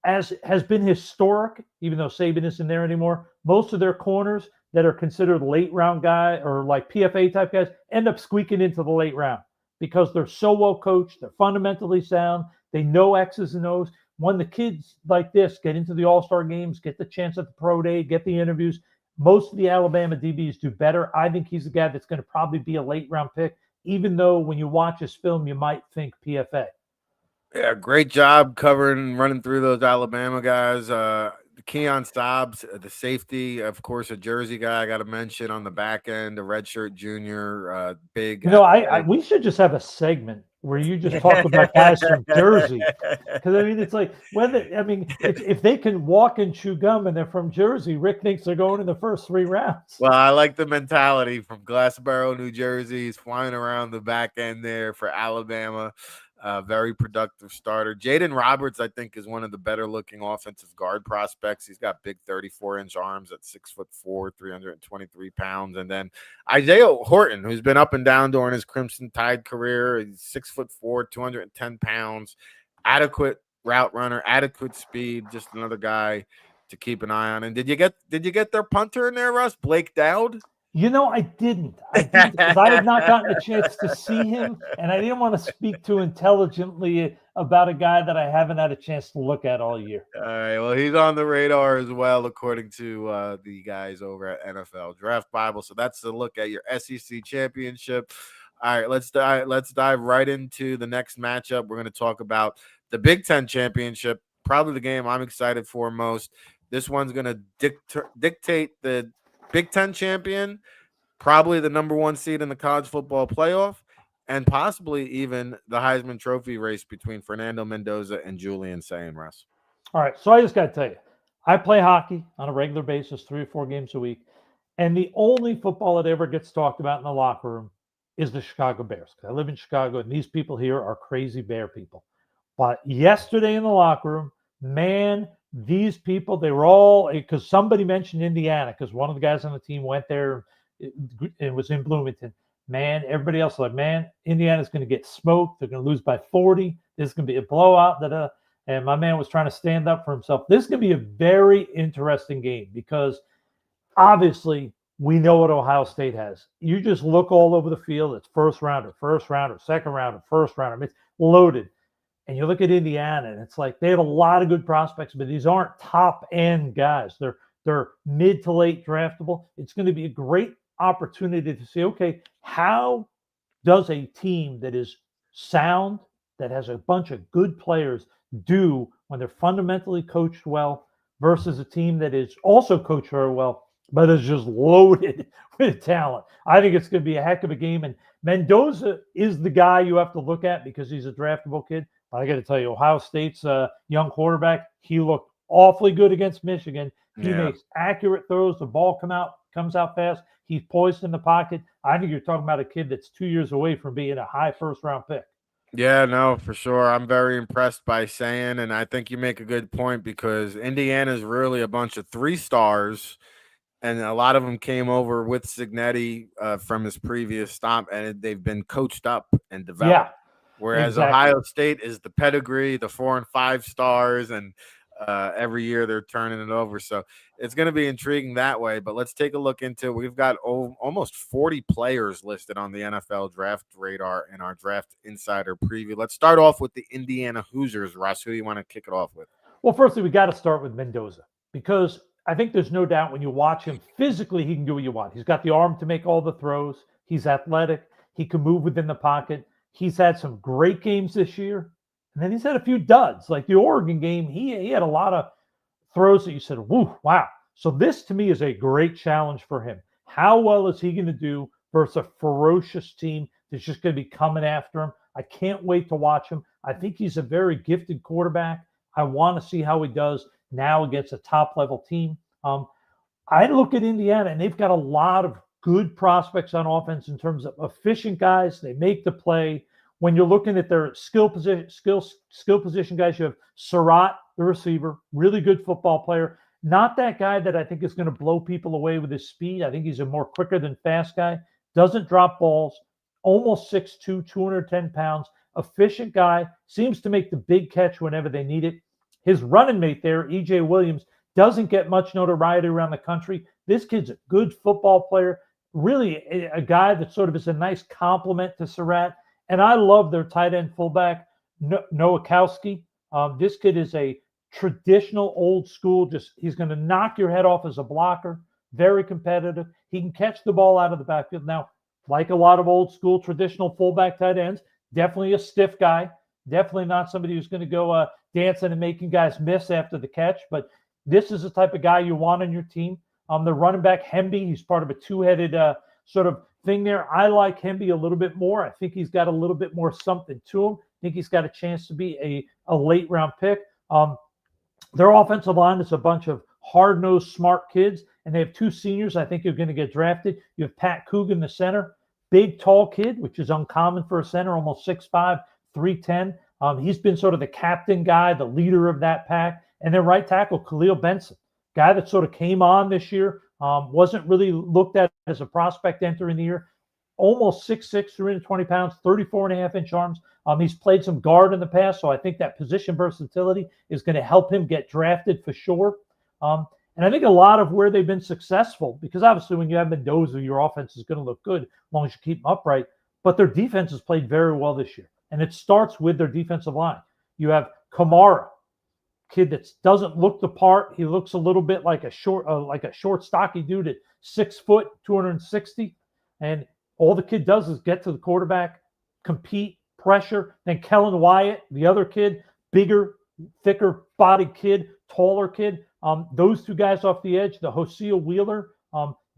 as has been historic, even though Saban isn't there anymore, most of their corners that are considered late round guy or like PFA type guys end up squeaking into the late round because they're so well coached, they're fundamentally sound, they know X's and O's. When the kids like this get into the All-Star games, get the chance at the pro day, get the interviews, most of the Alabama DBs do better. I think he's a guy that's going to probably be a late round pick, even though when you watch his film, you might think PFA. Yeah, great job covering and running through those Alabama guys. Keon Stobbs, the safety, of course, a Jersey guy I got to mention on the back end, a redshirt junior, big. We should just have a segment where you just talk about guys from Jersey, because I mean, it's like if they can walk and chew gum and they're from Jersey, Rick thinks they're going in the first 3 rounds. Well, I like the mentality from Glassboro, New Jersey. He's flying around the back end there for Alabama. Very productive starter. Jaden Roberts, I think, is one of the better looking offensive guard prospects. He's got big 34-inch arms at 6'4", 323 pounds. And then Isaiah Horton, who's been up and down during his Crimson Tide career. He's 6'4", 210 pounds, adequate route runner, adequate speed. Just another guy to keep an eye on. And did you get their punter in there, Russ? Blake Dowd? I didn't because I have not gotten a chance to see him, and I didn't want to speak too intelligently about a guy that I haven't had a chance to look at all year. All right, well, he's on the radar as well, according to the guys over at NFL Draft Bible. So that's a look at your SEC championship. All right, let's dive right into the next matchup. We're going to talk about the Big Ten championship, probably the game I'm excited for most. This one's going to dictate the Big Ten champion, probably the number 1 seed in the college football playoff, and possibly even the Heisman Trophy race between Fernando Mendoza and Julian Sayin, Russ. All right, so I just got to tell you, I play hockey on a regular basis, 3 or 4 games a week, and the only football that ever gets talked about in the locker room is the Chicago Bears. I live in Chicago, and these people here are crazy Bear people. But yesterday in the locker room, man, these people, they were all, because somebody mentioned Indiana, because one of the guys on the team went there and was in Bloomington. Man, everybody else like, man, Indiana's going to get smoked. They're going to lose by 40. This is going to be a blowout. And my man was trying to stand up for himself. This is going to be a very interesting game because obviously we know what Ohio State has. You just look all over the field. It's first rounder, second rounder, first rounder. It's loaded. And you look at Indiana, and it's like they have a lot of good prospects, but these aren't top-end guys. They're mid to late draftable. It's going to be a great opportunity to see, okay, how does a team that is sound, that has a bunch of good players, do when they're fundamentally coached well versus a team that is also coached very well, but is just loaded with talent. I think it's going to be a heck of a game. And Mendoza is the guy you have to look at because he's a draftable kid. I got to tell you, Ohio State's young quarterback, he looked awfully good against Michigan. He makes accurate throws. The ball comes out fast. He's poised in the pocket. I think you're talking about a kid that's 2 years away from being a high first-round pick. Yeah, no, for sure. I'm very impressed by Sayin, and I think you make a good point because Indiana's really a bunch of 3 stars, and a lot of them came over with Signetti from his previous stop, and they've been coached up and developed. Yeah. Whereas exactly. Ohio State is the pedigree, the 4 and 5 stars, and every year they're turning it over. So it's going to be intriguing that way. But let's take a look into, we've got almost 40 players listed on the NFL draft radar in our draft insider preview. Let's start off with the Indiana Hoosiers. Russ, who do you want to kick it off with? Well, firstly, we got to start with Mendoza because I think there's no doubt when you watch him physically, he can do what you want. He's got the arm to make all the throws. He's athletic. He can move within the pocket. He's had some great games this year, and then he's had a few duds. Like the Oregon game, he had a lot of throws that you said, woo, wow. So this, to me, is a great challenge for him. How well is he going to do versus a ferocious team that's just going to be coming after him? I can't wait to watch him. I think he's a very gifted quarterback. I want to see how he does now against a top-level team. I look at Indiana, and they've got a lot of good prospects on offense in terms of efficient guys. They make the play. when you're looking at their skill position guys, you have Surratt, the receiver, really good football player. Not that guy that I think is going to blow people away with his speed. I think he's a more quicker than fast guy. Doesn't drop balls. Almost 6'2", 210 pounds. Efficient guy. Seems to make the big catch whenever they need it. His running mate there, E.J. Williams, doesn't get much notoriety around the country. This kid's a good football player. Really a guy that sort of is a nice compliment to Surratt. And I love their tight end fullback, Nowakowski. This kid is a traditional old school. He's going to knock your head off as a blocker. Very competitive. He can catch the ball out of the backfield. Now, like a lot of old school traditional fullback tight ends, definitely a stiff guy. Definitely not somebody who's going to go dancing and making guys miss after the catch. But this is the type of guy you want on your team. The running back, Hemby, he's part of a two-headed sort of thing there. I like Hemby a little bit more. I think he's got a little bit more something to him. I think he's got a chance to be a late-round pick. Their offensive line is a bunch of hard-nosed, smart kids, and they have two seniors I think are going to get drafted. You have Pat Coogan, the center, big, tall kid, which is uncommon for a center, almost 6'5", 310. He's been sort of the captain guy, the leader of that pack. And then right tackle, Khalil Benson, guy that sort of came on this year, wasn't really looked at as a prospect entering the year. Almost 6'6", 320 pounds, 34.5-inch arms. He's played some guard in the past, so I think that position versatility is going to help him get drafted for sure. And I think a lot of where they've been successful, because obviously when you have Mendoza, your offense is going to look good as long as you keep them upright. But their defense has played very well this year, and it starts with their defensive line. You have Kamara, kid that doesn't look the part. He looks a little bit like a short, stocky dude at 6 foot, 260, and all the kid does is get to the quarterback, compete, pressure. Then Kellen Wyatt, the other kid, bigger, thicker bodied kid, taller kid. Those two guys off the edge, the Hosea Wheeler,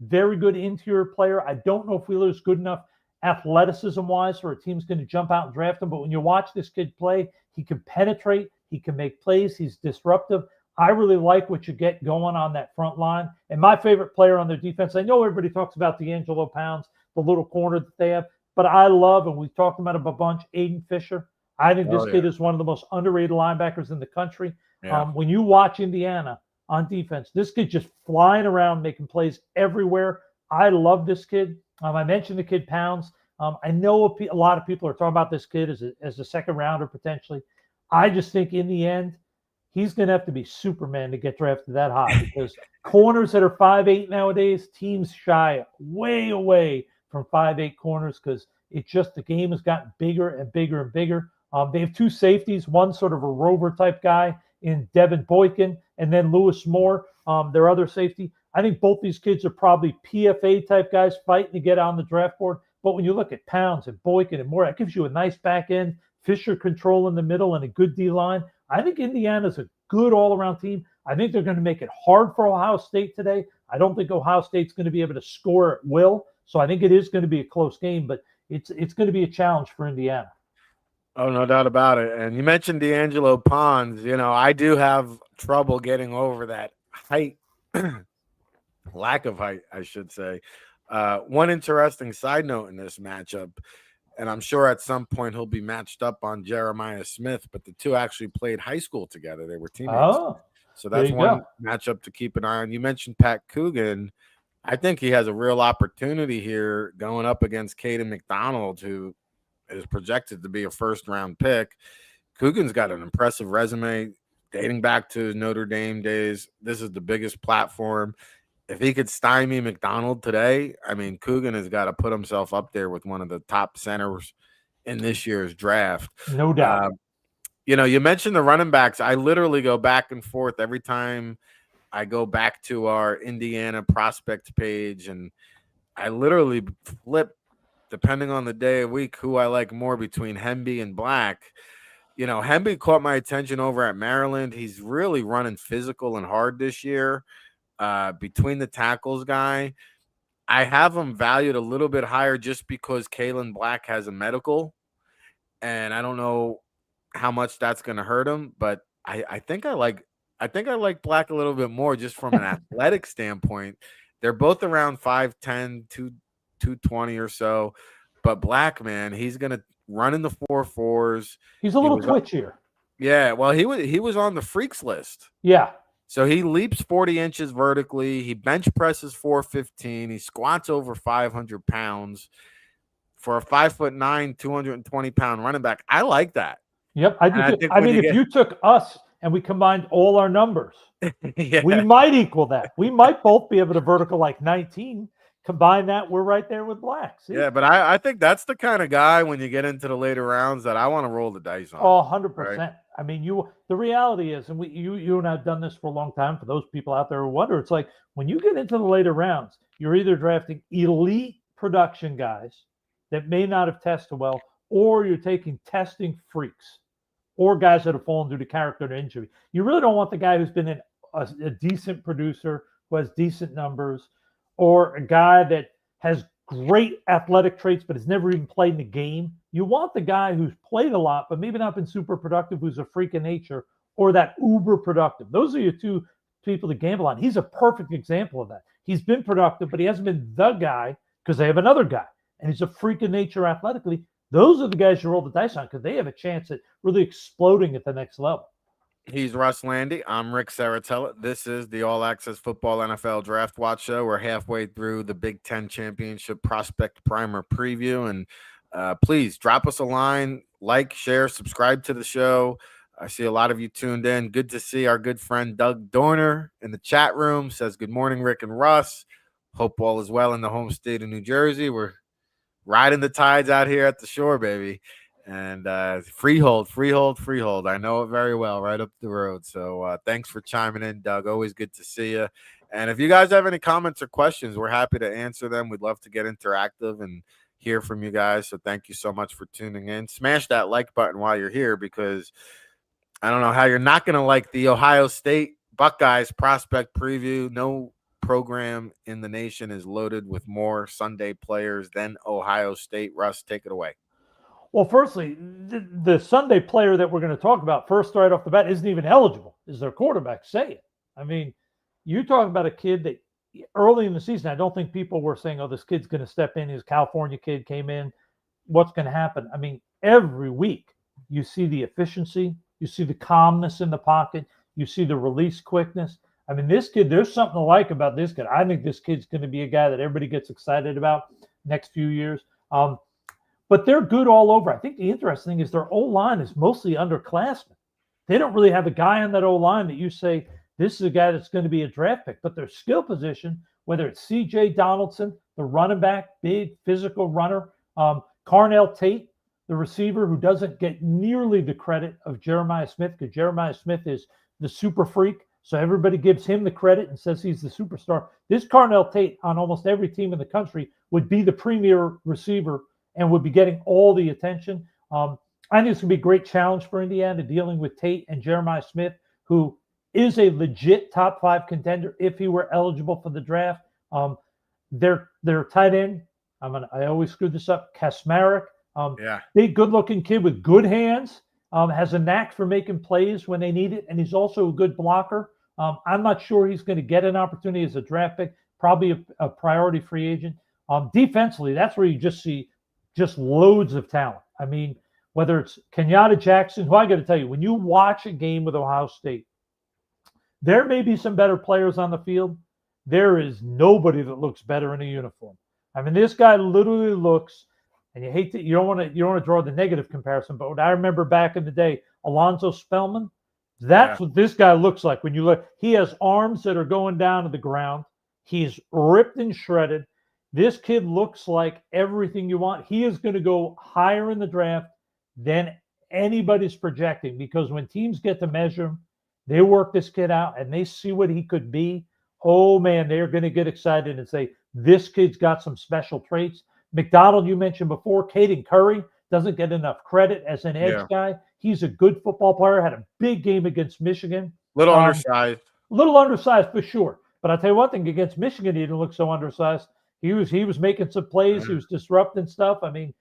very good interior player. I don't know if Wheeler is good enough athleticism-wise for a team's going to jump out and draft him, but when you watch this kid play, he can penetrate, he can make plays, he's disruptive. I really like what you get going on that front line. And my favorite player on their defense, I know everybody talks about D'Angelo Pounds, the little corner that they have, but I love, and we've talked about him a bunch, Aiden Fisher. I think this kid is one of the most underrated linebackers in the country. Yeah. When you watch Indiana on defense, this kid just flying around, making plays everywhere. I love this kid. I mentioned the kid Pounds. I know a lot of people are talking about this kid as a second rounder potentially. I just think in the end, he's going to have to be Superman to get drafted that high, because corners that are 5'8" nowadays, teams shy way away from 5'8" corners because it's just the game has gotten bigger and bigger and bigger. They have two safeties, one sort of a rover type guy in Devin Boykin, and then Lewis Moore, their other safety. I think both these kids are probably PFA type guys fighting to get on the draft board. But when you look at Pounds and Boykin and Moore, that gives you a nice back end, Fisher control in the middle, and a good D-line. I think Indiana's a good all-around team. I think they're going to make it hard for Ohio State today. I don't think Ohio State's going to be able to score at will. So I think it is going to be a close game, but it's going to be a challenge for Indiana. Oh, no doubt about it. And you mentioned D'Angelo Pons. You know, I do have trouble getting over that height, lack of height, I should say. One interesting side note in this matchup, and I'm sure at some point he'll be matched up on Jeremiah Smith, but the two actually played high school together. They were teammates. Oh, so that's one matchup to keep an eye on. You mentioned Pat Coogan. I think he has a real opportunity here going up against Caden McDonald, who is projected to be a first-round pick. Coogan's got an impressive resume dating back to his Notre Dame days. This is the biggest platform. If he could stymie McDonald today, I mean, Coogan has got to put himself up there with one of the top centers in this year's draft. No doubt. You know, you mentioned the running backs. I literally go back and forth every time I go back to our Indiana prospect page, and I literally flip, depending on the day of week, who I like more between Hemby and Black. You know, Hemby caught my attention over at Maryland. He's really running physical and hard this year. Between the tackles guy, I have him valued a little bit higher just because Kalen Black has a medical, and I don't know how much that's going to hurt him, but I think I like Black a little bit more just from an athletic standpoint. They're both around 5'10", 220 or so, but Black, man, he's going to running the 4.4s. He's a little twitchier. Yeah, well, he was on the freaks list. Yeah. So he leaps 40 inches vertically. He bench presses 415. He squats over 500 pounds for a 5'9", 220-pound running back. I like that. Yep, I do too. I mean, if you took us and we combined all our numbers, we might equal that. We might both be able to vertical like 19. Combine that, we're right there with Black. See? Yeah, but I think that's the kind of guy when you get into the later rounds that I want to roll the dice on. Oh, 100%. Right? I mean, the reality is, and you and I have done this for a long time, for those people out there who wonder, it's like when you get into the later rounds, you're either drafting elite production guys that may not have tested well, or you're taking testing freaks or guys that have fallen due to character and injury. You really don't want the guy who's been a decent producer, who has decent numbers, or a guy that has great athletic traits but has never even played in the game. You want the guy who's played a lot but maybe not been super productive, who's a freak of nature, or that uber productive. Those are your two people to gamble on. He's a perfect example of that. He's been productive, but he hasn't been the guy because they have another guy, and he's a freak of nature athletically. Those are the guys you roll the dice on because they have a chance at really exploding at the next level. He's Russ Lande. I'm Ric Serritella. This is the All Access Football NFL Draft Watch Show. We're halfway through the Big Ten Championship Prospect Primer preview. And please drop us a line, like, share, subscribe to the show. I see a lot of you tuned in. Good to see our good friend Doug Dorner in the chat room. Says, good morning, Rick and Russ. Hope all is well in the home state of New Jersey. We're riding the tides out here at the shore, baby. And freehold. I know it very well, right up the road. So thanks for chiming in, Doug. Always good to see you. And if you guys have any comments or questions, we're happy to answer them. We'd love to get interactive and hear from you guys. So thank you so much for tuning in. Smash that like button while you're here, because I don't know how you're not going to like the Ohio State Buckeyes prospect preview. No program in the nation is loaded with more Sunday players than Ohio State. Russ, take it away. Well, firstly, the Sunday player that we're going to talk about first right off the bat isn't even eligible. Is their quarterback? Say it. I mean, you talk about a kid that early in the season, I don't think people were saying, oh, this kid's going to step in. His California kid came in. What's going to happen? I mean, every week you see the efficiency. You see the calmness in the pocket. You see the release quickness. I mean, this kid, there's something to like about this kid. I think this kid's going to be a guy that everybody gets excited about next few years. But they're good all over. I think the interesting thing is their O-line is mostly underclassmen. They don't really have a guy on that O-line that you say, this is a guy that's going to be a draft pick. But their skill position, whether it's C.J. Donaldson, the running back, big physical runner, Carnell Tate, the receiver who doesn't get nearly the credit of Jeremiah Smith, because Jeremiah Smith is the super freak. So everybody gives him the credit and says he's the superstar. This Carnell Tate on almost every team in the country would be the premier receiver and would be getting all the attention. I think it's going to be a great challenge for Indiana dealing with Tate and Jeremiah Smith, who is a legit top 5 contender if he were eligible for the draft. Their tight end, I always screw this up, Kasmarek, big, good-looking kid with good hands, has a knack for making plays when they need it, and he's also a good blocker. I'm not sure he's going to get an opportunity as a draft pick, probably a priority free agent. Defensively, that's where you just see just loads of talent. I mean, whether it's Kenyatta Jackson, who I got to tell you, when you watch a game with Ohio State, there may be some better players on the field. There is nobody that looks better in a uniform. I mean, this guy literally looks, and you don't want to draw the negative comparison, but what I remember back in the day, Alonzo Spellman, that's what this guy looks like when you look. He has arms that are going down to the ground. He's ripped and shredded. This kid looks like everything you want. He is going to go higher in the draft than anybody's projecting, because when teams get to measure him, they work this kid out and they see what he could be. Oh, man, they're going to get excited and say, this kid's got some special traits. McDonald, you mentioned before, Caden Curry doesn't get enough credit as an edge guy. He's a good football player, had a big game against Michigan. Little undersized. Little undersized for sure. But I'll tell you one thing, against Michigan, he didn't look so undersized. He was making some plays. He was disrupting stuff. I mean,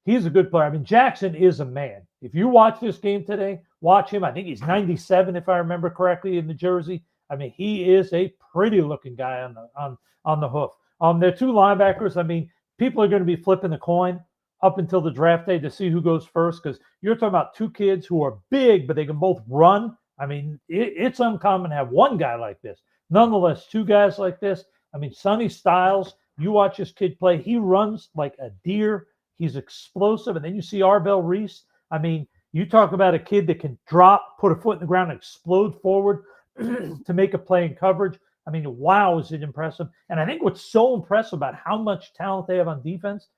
he's a good player. I mean, Jackson is a man. If you watch this game today, watch him. I think he's 97, if I remember correctly, in the jersey. I mean, he is a pretty-looking guy on the hoof. Their two linebackers, I mean, people are going to be flipping the coin. up until the draft day to see who goes first, because you're talking about two kids who are big, but they can both run. I mean, it's uncommon to have one guy like this. Nonetheless, two guys like this. I mean, Sonny Styles, you watch this kid play. He runs like a deer. He's explosive. And then you see Arvell Reese. I mean, you talk about a kid that can drop, put a foot in the ground, and explode forward to make a play in coverage. I mean, wow, is it impressive. And I think what's so impressive about how much talent they have on defense,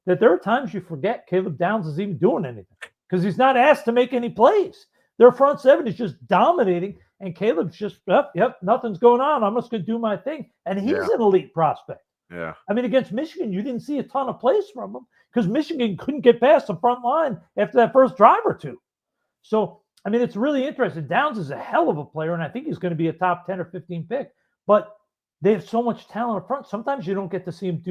that there are times you forget Caleb Downs is even doing anything because he's not asked to make any plays. Their front seven is just dominating, and Caleb's just, yep, nothing's going on. I'm just going to do my thing. And he's an elite prospect. Yeah. I mean, against Michigan, you didn't see a ton of plays from him because Michigan couldn't get past the front line after that first drive or two. So, I mean, it's really interesting. Downs is a hell of a player, and I think he's going to be a top 10 or 15 pick. But they have so much talent up front. Sometimes you don't get to see him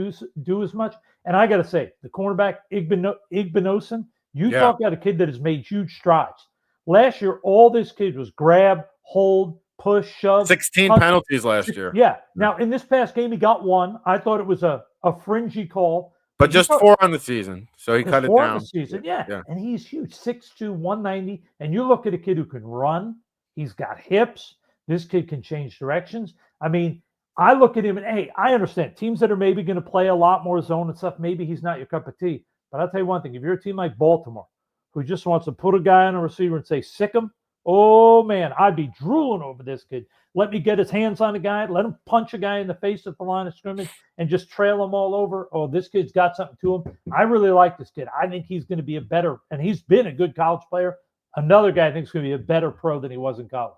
do as much. And I got to say, the cornerback, Igbinosun, you talk about a kid that has made huge strides. Last year, all this kid was grab, hold, push, shove. 16 penalties last year. Yeah. Now, in this past game, he got one. I thought it was a fringy call. But just 4 on the season. So he cut it down. 4 on the season, yeah. And he's huge, 6'2", 190. And you look at a kid who can run. He's got hips. This kid can change directions. I mean, I look at him and, hey, I understand. Teams that are maybe going to play a lot more zone and stuff, maybe he's not your cup of tea. But I'll tell you one thing. If you're a team like Baltimore who just wants to put a guy on a receiver and say, sick him, oh, man, I'd be drooling over this kid. Let me get his hands on a guy. Let him punch a guy in the face at the line of scrimmage and just trail him all over. Oh, this kid's got something to him. I really like this kid. I think he's going to be a better – and he's been a good college player. Another guy I think is going to be a better pro than he was in college.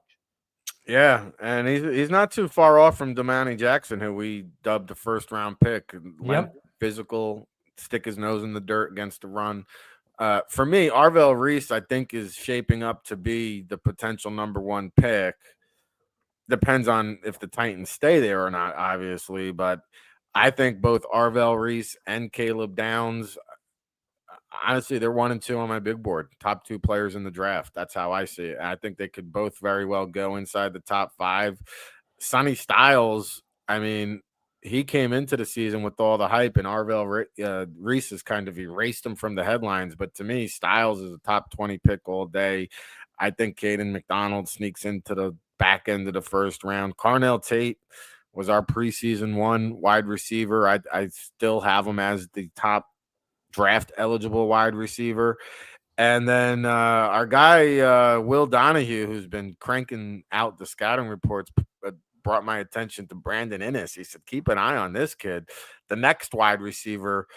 Yeah, and he's not too far off from Damani Jackson, who we dubbed the first-round pick. Length, physical, stick his nose in the dirt against the run. For me, Arvell Reese, I think, is shaping up to be the potential number 1 pick. Depends on if the Titans stay there or not, obviously. But I think both Arvell Reese and Caleb Downs, honestly, they're 1 and 2 on my big board. Top 2 players in the draft. That's how I see it. I think they could both very well go inside the top 5. Sonny Styles, I mean, he came into the season with all the hype, and Arvell Reese has kind of erased him from the headlines. But to me, Styles is a top 20 pick all day. I think Caden McDonald sneaks into the back end of the first round. Carnell Tate was our preseason 1 wide receiver. I still have him as the top draft eligible wide receiver. And then our guy, Will Donahue, who's been cranking out the scouting reports, brought my attention to Brandon Innes. He said, keep an eye on this kid. The next wide receiver,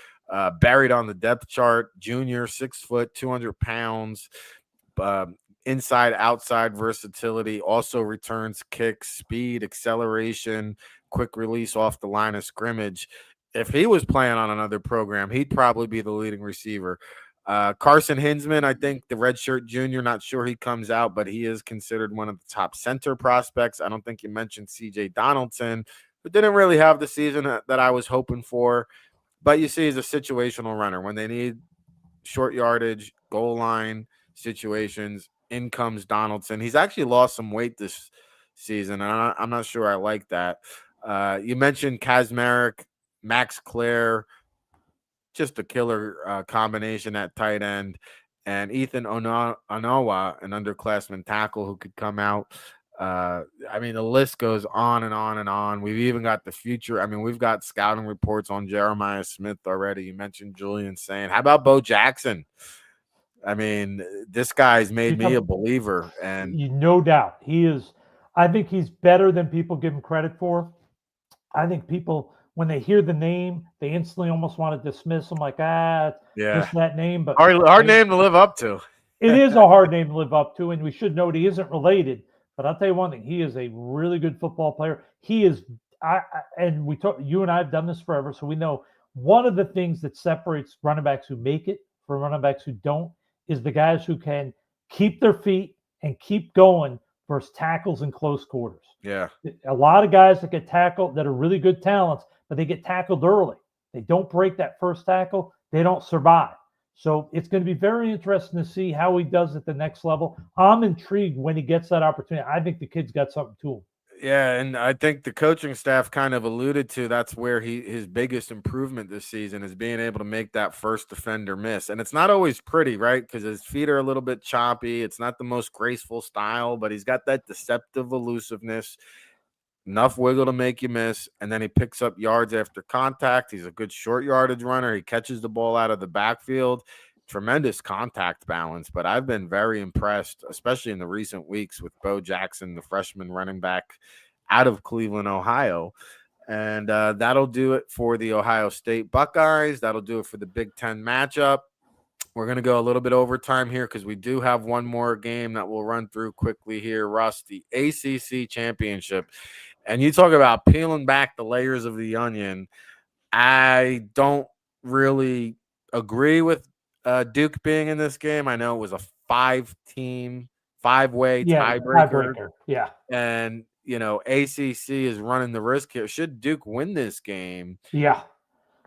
buried on the depth chart, junior, 6 foot, 200 pounds, inside, outside versatility, also returns kicks, speed, acceleration, quick release off the line of scrimmage. If he was playing on another program, he'd probably be the leading receiver. Carson Hinsman, I think the redshirt junior, not sure he comes out, but he is considered one of the top center prospects. I don't think you mentioned C.J. Donaldson, who didn't really have the season that I was hoping for. But you see, he's a situational runner. When they need short yardage, goal line situations, in comes Donaldson. He's actually lost some weight this season, and I'm not sure I like that. You mentioned Kazmarek, Max Clare, just a killer combination at tight end, and Ethan Onawa, an underclassman tackle who could come out. I mean, the list goes on and on and on. We've even got the future. I mean, we've got scouting reports on Jeremiah Smith already. You mentioned Julian Sain. How about Bo Jackson? I mean, this guy's made me a believer. And no doubt. He is. I think he's better than people give him credit for. I think people, when they hear the name, they instantly almost want to dismiss him like, just that name. But hard name to live up to. It is a hard name to live up to, and we should note he isn't related. But I'll tell you one thing: he is a really good football player. He is, and you and I have done this forever, so we know one of the things that separates running backs who make it from running backs who don't is the guys who can keep their feet and keep going versus tackles in close quarters. Yeah. A lot of guys that get tackled that are really good talents, but they get tackled early. They don't break that first tackle. They don't survive. So it's going to be very interesting to see how he does at the next level. I'm intrigued when he gets that opportunity. I think the kid's got something to him. Yeah, and I think the coaching staff kind of alluded to that's where his biggest improvement this season is being able to make that first defender miss. And it's not always pretty, right? Because his feet are a little bit choppy. It's not the most graceful style, but he's got that deceptive elusiveness, enough wiggle to make you miss, and then he picks up yards after contact. He's a good short yardage runner. He catches the ball out of the backfield. Tremendous contact balance, but I've been very impressed, especially in the recent weeks, with Bo Jackson, the freshman running back out of Cleveland, Ohio. And that'll do it for the Ohio State Buckeyes. That'll do it for the Big Ten matchup. We're going to go a little bit overtime here because we do have one more game that we'll run through quickly here, Russ, the ACC Championship. And you talk about peeling back the layers of the onion. I don't really agree with Duke being in this game. I know it was a five-way tiebreaker. Yeah. And, ACC is running the risk here. Should Duke win this game, Yeah.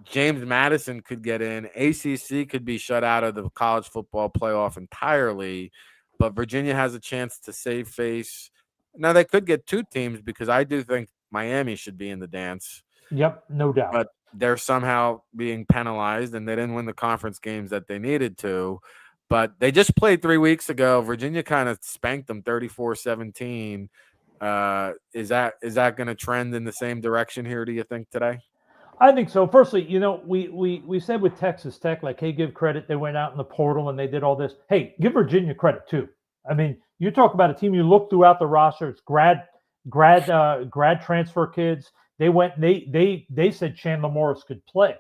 James Madison could get in. ACC could be shut out of the college football playoff entirely, but Virginia has a chance to save face. Now, they could get two teams because I do think Miami should be in the dance. Yep, no doubt. But they're somehow being penalized, and they didn't win the conference games that they needed to. But they just played 3 weeks ago. Virginia kind of spanked them 34-17. Is that going to trend in the same direction here, do you think, today? I think so. Firstly, we said with Texas Tech, like, hey, give credit. They went out in the portal and they did all this. Hey, give Virginia credit too. I mean, you talk about a team. You look throughout the roster. It's grad transfer kids. They went. They said Chandler Morris could play.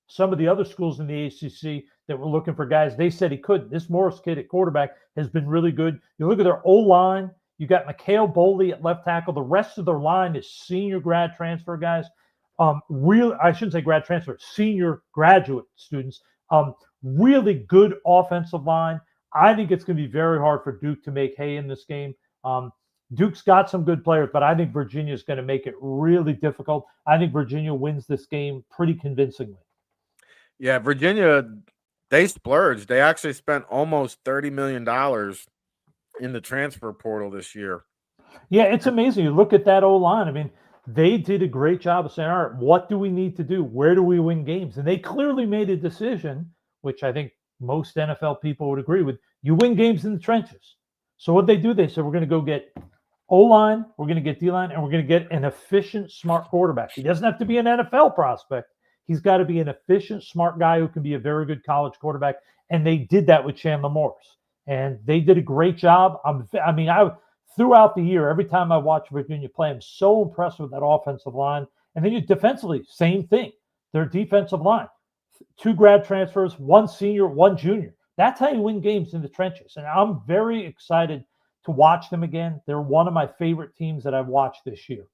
Some of the other schools in the ACC that were looking for guys, they said he couldn't. This Morris kid at quarterback has been really good. You look at their O-line. You got Mikhail Boley at left tackle. The rest of their line is senior grad transfer guys. I shouldn't say grad transfer, senior graduate students. Really good offensive line. I think it's going to be very hard for Duke to make hay in this game. Duke's got some good players, but I think Virginia is going to make it really difficult. I think Virginia wins this game pretty convincingly. Yeah, Virginia, they splurged. They actually spent almost $30 million in the transfer portal this year. Yeah, it's amazing. You look at that O-line. I mean, they did a great job of saying, all right, what do we need to do? Where do we win games? And they clearly made a decision, which I think most NFL people would agree with. You win games in the trenches. So what they do, they said, we're going to go get O-line, we're going to get D-line, and we're going to get an efficient, smart quarterback. He doesn't have to be an NFL prospect. He's got to be an efficient, smart guy who can be a very good college quarterback. And they did that with Chandler Morris. And they did a great job. Throughout the year, every time I watch Virginia play, I'm so impressed with that offensive line. And then defensively, same thing. Their defensive line, 2 grad transfers, 1 senior, 1 junior. That's how you win games in the trenches. And I'm very excited to watch them again. They're one of my favorite teams that I've watched this year.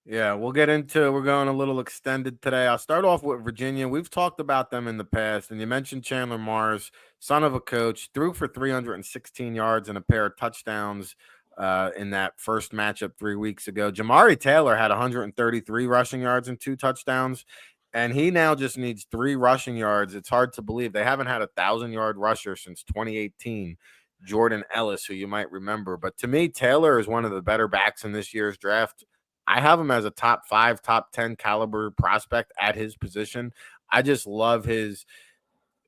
Yeah, we're going a little extended today. I'll start off with Virginia. We've talked about them in the past, and you mentioned Chandler Morris, son of a coach, threw for 316 yards and a pair of touchdowns in that first matchup 3 weeks ago. Jamari Taylor had 133 rushing yards and 2 touchdowns, and he now just needs 3 rushing yards. It's hard to believe. They haven't had a 1,000-yard rusher since 2018, Jordan Ellis, who you might remember. But to me, Taylor is one of the better backs in this year's draft. I have him as a top 5, top 10 caliber prospect at his position. I just love his,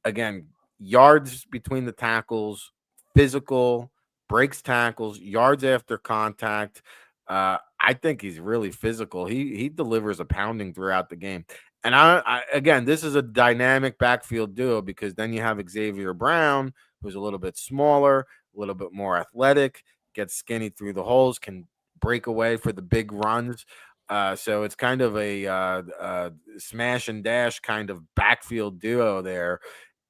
again, yards between the tackles, physical, breaks tackles, yards after contact. I think he's really physical. He delivers a pounding throughout the game. And again, this is a dynamic backfield duo because then you have Xavier Brown, who's a little bit smaller, a little bit more athletic, gets skinny through the holes, can break away for the big runs. So it's kind of a smash and dash kind of backfield duo there.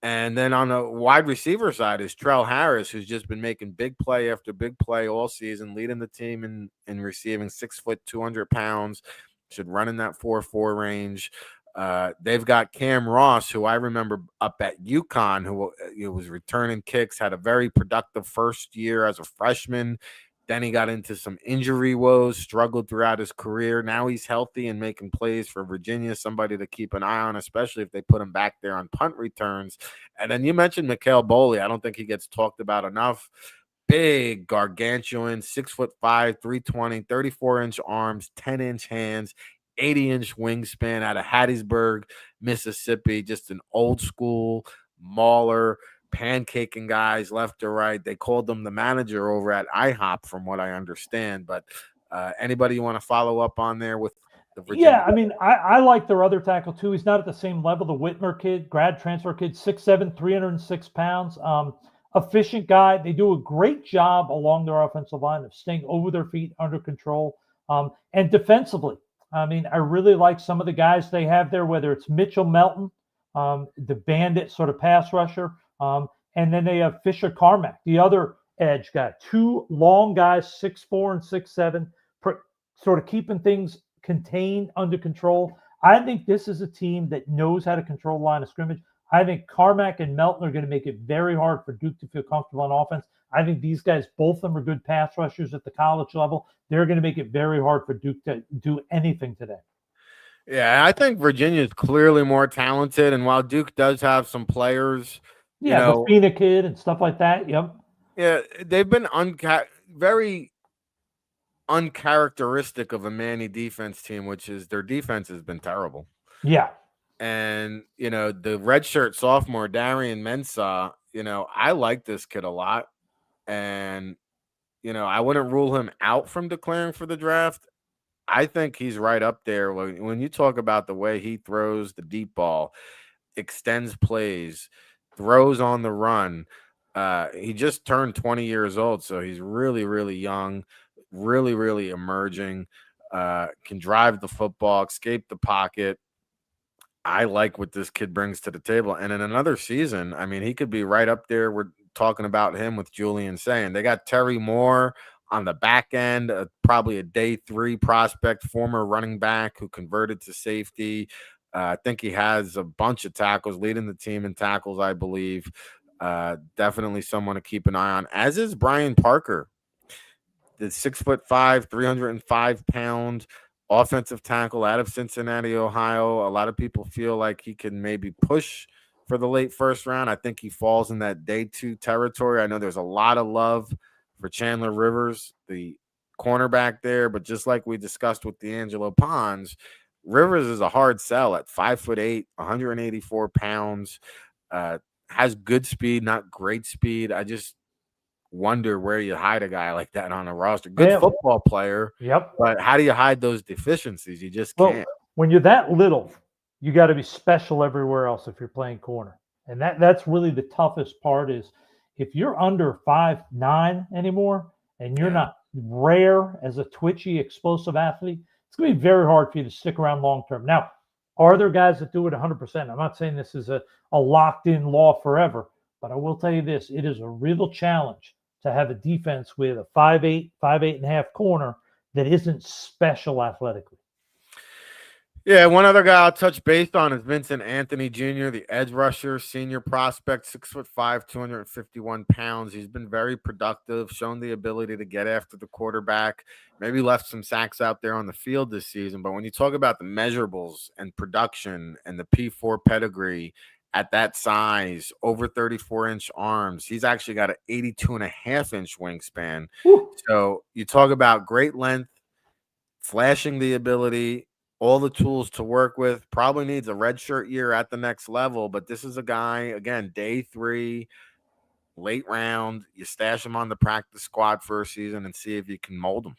And then on the wide receiver side is Trell Harris, who's just been making big play after big play all season, leading the team in receiving, 6 foot, 200 pounds, should run in that 4.4 range. They've got Cam Ross, who I remember up at UConn, who was returning kicks, had a very productive first year as a freshman. Then he got into some injury woes, struggled throughout his career. Now he's healthy and making plays for Virginia, somebody to keep an eye on, especially if they put him back there on punt returns. And then you mentioned Mikhail Boley. I don't think he gets talked about enough. big, gargantuan, 6'5", 320, 34-inch arms, 10-inch hands, 80-inch wingspan out of Hattiesburg, Mississippi. Just an old school mauler, pancaking guys left to right. They called them the manager over at IHOP, from what I understand. But anybody you want to follow up on there with the Virginia? Yeah, I mean, I like their other tackle too. He's not at the same level. The Whitmer kid, grad transfer kid, 6'7", 306 pounds. Efficient guy. They do a great job along their offensive line of staying over their feet, under control, and defensively. I mean, I really like some of the guys they have there, whether it's Mitchell Melton, the bandit sort of pass rusher, and then they have Fisher Carmack, the other edge guy. Two long guys, 6'4" and 6'7", sort of keeping things contained, under control. I think this is a team that knows how to control the line of scrimmage. I think Carmack and Melton are going to make it very hard for Duke to feel comfortable on offense. I think these guys, both of them are good pass rushers at the college level. They're going to make it very hard for Duke to do anything today. Yeah, I think Virginia is clearly more talented. And while Duke does have some players, the Fina kid and stuff like that. Yep. Yeah, they've been very uncharacteristic of a Manny defense team, which is their defense has been terrible. Yeah. And, the redshirt sophomore, Darian Mensah, I like this kid a lot. And, I wouldn't rule him out from declaring for the draft. I think he's right up there. When you talk about the way he throws the deep ball, extends plays, throws on the run, he just turned 20 years old. So he's really, really young, really, really emerging, can drive the football, escape the pocket. I like what this kid brings to the table. And in another season, I mean, he could be right up there. We're talking about him with Julian saying they got Terry Moore on the back end, probably a day 3 prospect, former running back who converted to safety. I think he has a bunch of tackles, leading the team in tackles, I believe. Definitely someone to keep an eye on, as is Brian Parker, the 6'5", 305-pound offensive tackle out of Cincinnati, Ohio. A lot of people feel like he can maybe push for the late first round. I think he falls in that day 2 territory. I know there's a lot of love for Chandler Rivers, the cornerback there, but just like we discussed with D'Angelo Pons, Rivers is a hard sell at 5'8", 184 pounds, has good speed, not great speed. I just wonder where you hide a guy like that on a roster. Good football player. Yep. But how do you hide those deficiencies? You just can't. When you're that little, you got to be special everywhere else if you're playing corner. And that's really the toughest part is if you're under 5'9" anymore and you're not rare as a twitchy, explosive athlete, it's going to be very hard for you to stick around long term. Now, are there guys that do it 100%? I'm not saying this is a locked-in law forever, but I will tell you this. It is a real challenge to have a defense with a 5'8", 5'8.5" corner that isn't special athletically. Yeah, one other guy I'll touch base on is Vincent Anthony Jr., the edge rusher, senior prospect, 6'5", 251 pounds. He's been very productive, shown the ability to get after the quarterback, maybe left some sacks out there on the field this season. But when you talk about the measurables and production and the P4 pedigree at that size, over 34-inch arms, he's actually got an 82.5-inch wingspan. Woo. So you talk about great length, flashing the ability, all the tools to work with, probably needs a redshirt year at the next level. But this is a guy, again, day 3, late round. You stash him on the practice squad for a season and see if you can mold him.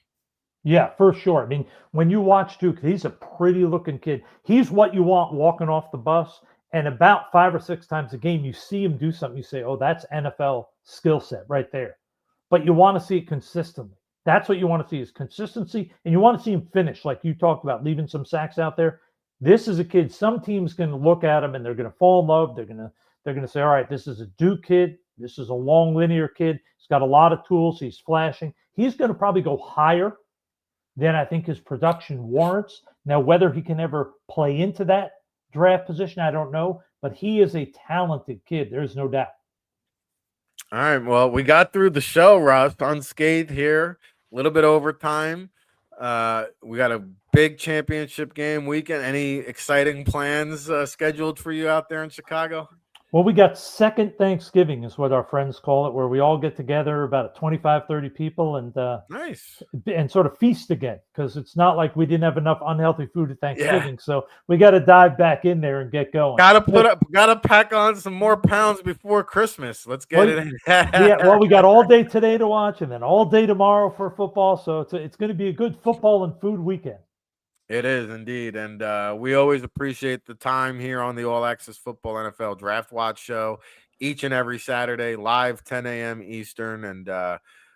Yeah, for sure. I mean, when you watch Duke, he's a pretty looking kid. He's what you want walking off the bus. And about 5 or 6 times a game, you see him do something. You say, oh, that's NFL skill set right there. But you want to see it consistently. That's what you want to see is consistency, and you want to see him finish, like you talked about, leaving some sacks out there. This is a kid. Some teams can look at him and they're going to fall in love. They're going to say, all right, this is a Duke kid. This is a long linear kid. He's got a lot of tools. He's flashing. He's going to probably go higher than I think his production warrants. Now, whether he can ever play into that draft position, I don't know, but he is a talented kid. There's no doubt. All right, well, we got through the show, Russ, unscathed here. A little bit overtime. We got a big championship game weekend. Any exciting plans scheduled for you out there in Chicago? Well, we got second Thanksgiving is what our friends call it, where we all get together, about 25, 30 people, Nice. and sort of feast again, because it's not like we didn't have enough unhealthy food at Yeah. Thanksgiving. So we got to dive back in there and get going. Gotta pack on some more pounds before Christmas. Let's get Well, it in. well, we got all day today to watch, and then all day tomorrow for football. So it's going to be a good football and food weekend. It is indeed. And we always appreciate the time here on the All Access Football NFL Draft Watch Show each and every Saturday, live 10 a.m. Eastern. And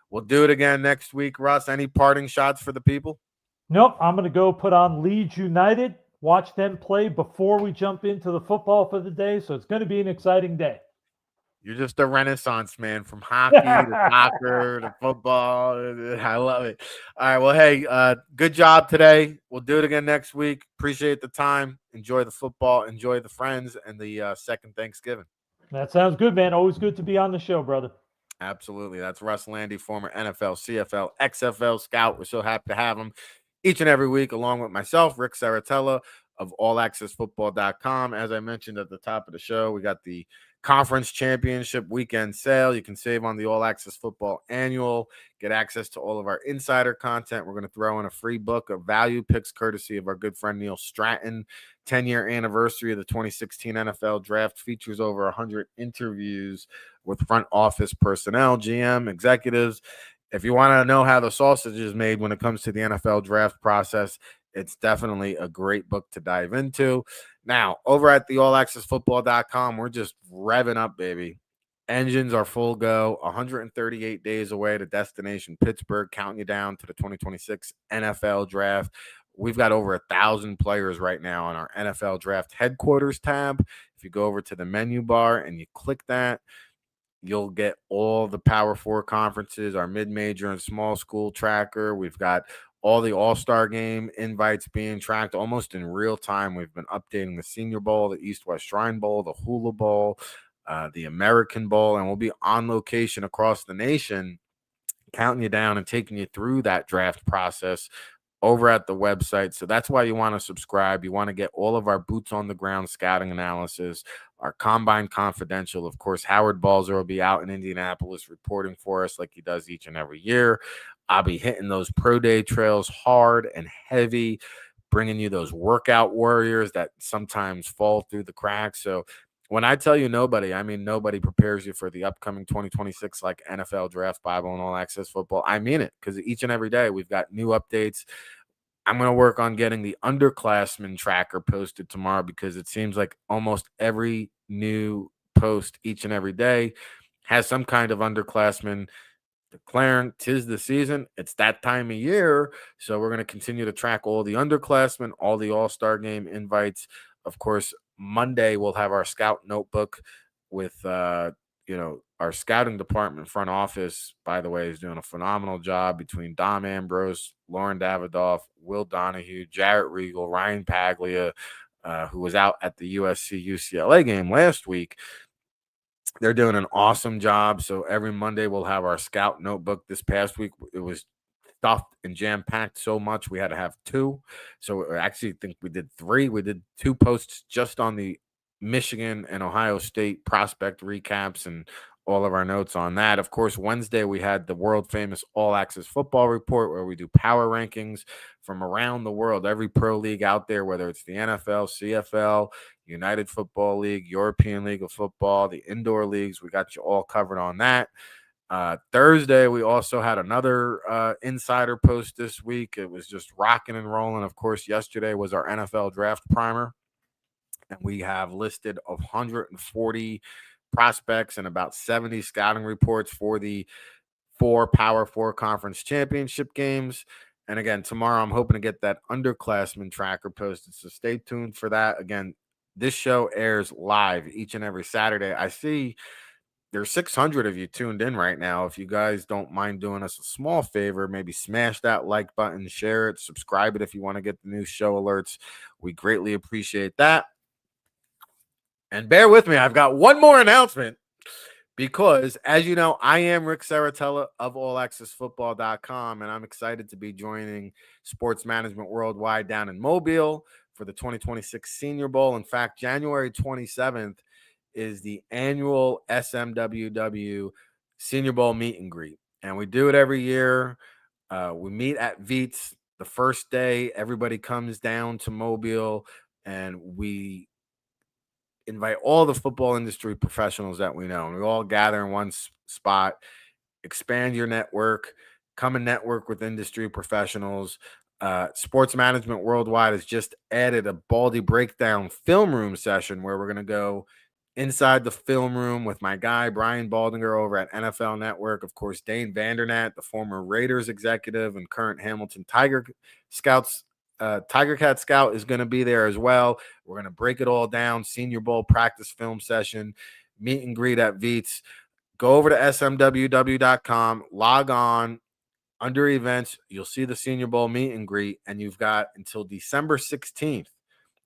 we'll do it again next week. Russ, any parting shots for the people? Nope, I'm going to go put on Leeds United, watch them play before we jump into the football for the day. So it's going to be an exciting day. You're just a renaissance man, from hockey to soccer to football. I love it. All right. Well, hey, good job today. We'll do it again next week. Appreciate the time. Enjoy the football. Enjoy the friends and the second Thanksgiving. That sounds good, man. Always good to be on the show, brother. Absolutely. That's Russ Lande, former NFL, CFL, XFL scout. We're so happy to have him each and every week, along with myself, Ric Serritella of allaccessfootball.com. As I mentioned at the top of the show, we got the conference championship weekend sale. You can save on the All Access Football annual, get access to all of our insider content. We're going to throw in a free book of value picks courtesy of our good friend Neil Stratton. 10-year anniversary of the 2016 NFL draft features over 100 interviews with front office personnel, GM, executives. If you want to know how the sausage is made when it comes to the NFL draft process, it's definitely a great book to dive into. Now, over at the allaccessfootball.com, we're just revving up, baby. Engines are full go, 138 days away to destination Pittsburgh, counting you down to the 2026 NFL draft. We've got over 1,000 players right now on our NFL draft headquarters tab. If you go over to the menu bar and you click that, you'll get all the Power Four conferences, our mid-major and small school tracker. We've got all the All-Star game invites being tracked almost in real time. We've been updating the Senior Bowl, the East-West Shrine Bowl, the Hula Bowl, the American Bowl, and we'll be on location across the nation, counting you down and taking you through that draft process over at the website. So that's why you want to subscribe. You want to get all of our boots on the ground scouting analysis, our Combine Confidential. Of course, Howard Balzer will be out in Indianapolis reporting for us like he does each and every year. I'll be hitting those pro day trails hard and heavy, bringing you those workout warriors that sometimes fall through the cracks. So when I tell you nobody, I mean nobody prepares you for the upcoming 2026 like NFL Draft Bible and All Access Football. I mean it, because each and every day we've got new updates. I'm going to work on getting the underclassmen tracker posted tomorrow, because it seems like almost every new post each and every day has some kind of underclassmen declaring 'tis the season. It's that time of year. So we're going to continue to track all the underclassmen, all the All-Star game invites. Of course, Monday we'll have our scout notebook with our scouting department front office, by the way, is doing a phenomenal job between Dom Ambrose, Lauren Davidoff, Will Donahue, Jarrett Regal, Ryan Paglia, who was out at the USC UCLA game last week. They're doing an awesome job. So every Monday we'll have our scout notebook. This past week it was stuffed and jam-packed so much we had to have two. So I actually think we did three. We did two posts just on the Michigan and Ohio State prospect recaps and all of our notes on that. Of course, Wednesday we had the world famous All Access Football Report, where we do power rankings from around the world, every pro league out there, whether it's the NFL, CFL, United Football League, European League of Football, the indoor leagues. We got you all covered on that. Thursday, we also had another insider post this week. It was just rocking and rolling. Of course, yesterday was our NFL draft primer, and we have listed 140 prospects and about 70 scouting reports for the Power Four conference championship games. And again, tomorrow I'm hoping to get that underclassmen tracker posted. So stay tuned for that. Again, this show airs live each and every Saturday. I see there's 600 of you tuned in right now. If you guys don't mind doing us a small favor, maybe smash that like button, share it, subscribe it if you want to get the new show alerts. We greatly appreciate that. And bear with me, I've got one more announcement, because, as you know, I am Ric Serritella of allaccessfootball.com, and I'm excited to be joining Sports Management Worldwide down in Mobile for the 2026 Senior Bowl. In fact, January 27th is the annual SMWW Senior Bowl meet and greet. And we do it every year. We meet at Veets the first day. Everybody comes down to Mobile, and we invite all the football industry professionals that we know. And we all gather in one spot, expand your network, come and network with industry professionals. Sports Management Worldwide has just added a Baldy Breakdown film room session where we're going to go inside the film room with my guy, Brian Baldinger, over at NFL Network. Of course, Dane Vandernat, the former Raiders executive and current Hamilton Tiger Cat scout, is going to be there as well. We're going to break it all down. Senior Bowl practice film session, meet and greet at Veets. Go over to smww.com, log on. Under events, you'll see the Senior Bowl meet and greet, and you've got until December 16th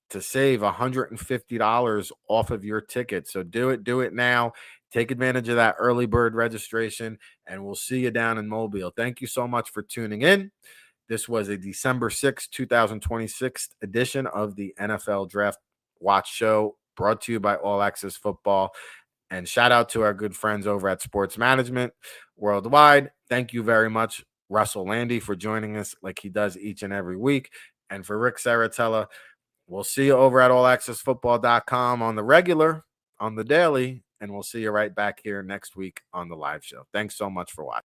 to save $150 off of your ticket. So do it now. Take advantage of that early bird registration, and we'll see you down in Mobile. Thank you so much for tuning in. This was a December 6th, 2026 edition of the NFL Draft Watch Show, brought to you by All Access Football. And shout out to our good friends over at Sports Management Worldwide. Thank you very much, Russ Lande, for joining us like he does each and every week. And for Ric Serritella, we'll see you over at allaccessfootball.com on the regular, on the daily, and we'll see you right back here next week on the live show. Thanks so much for watching.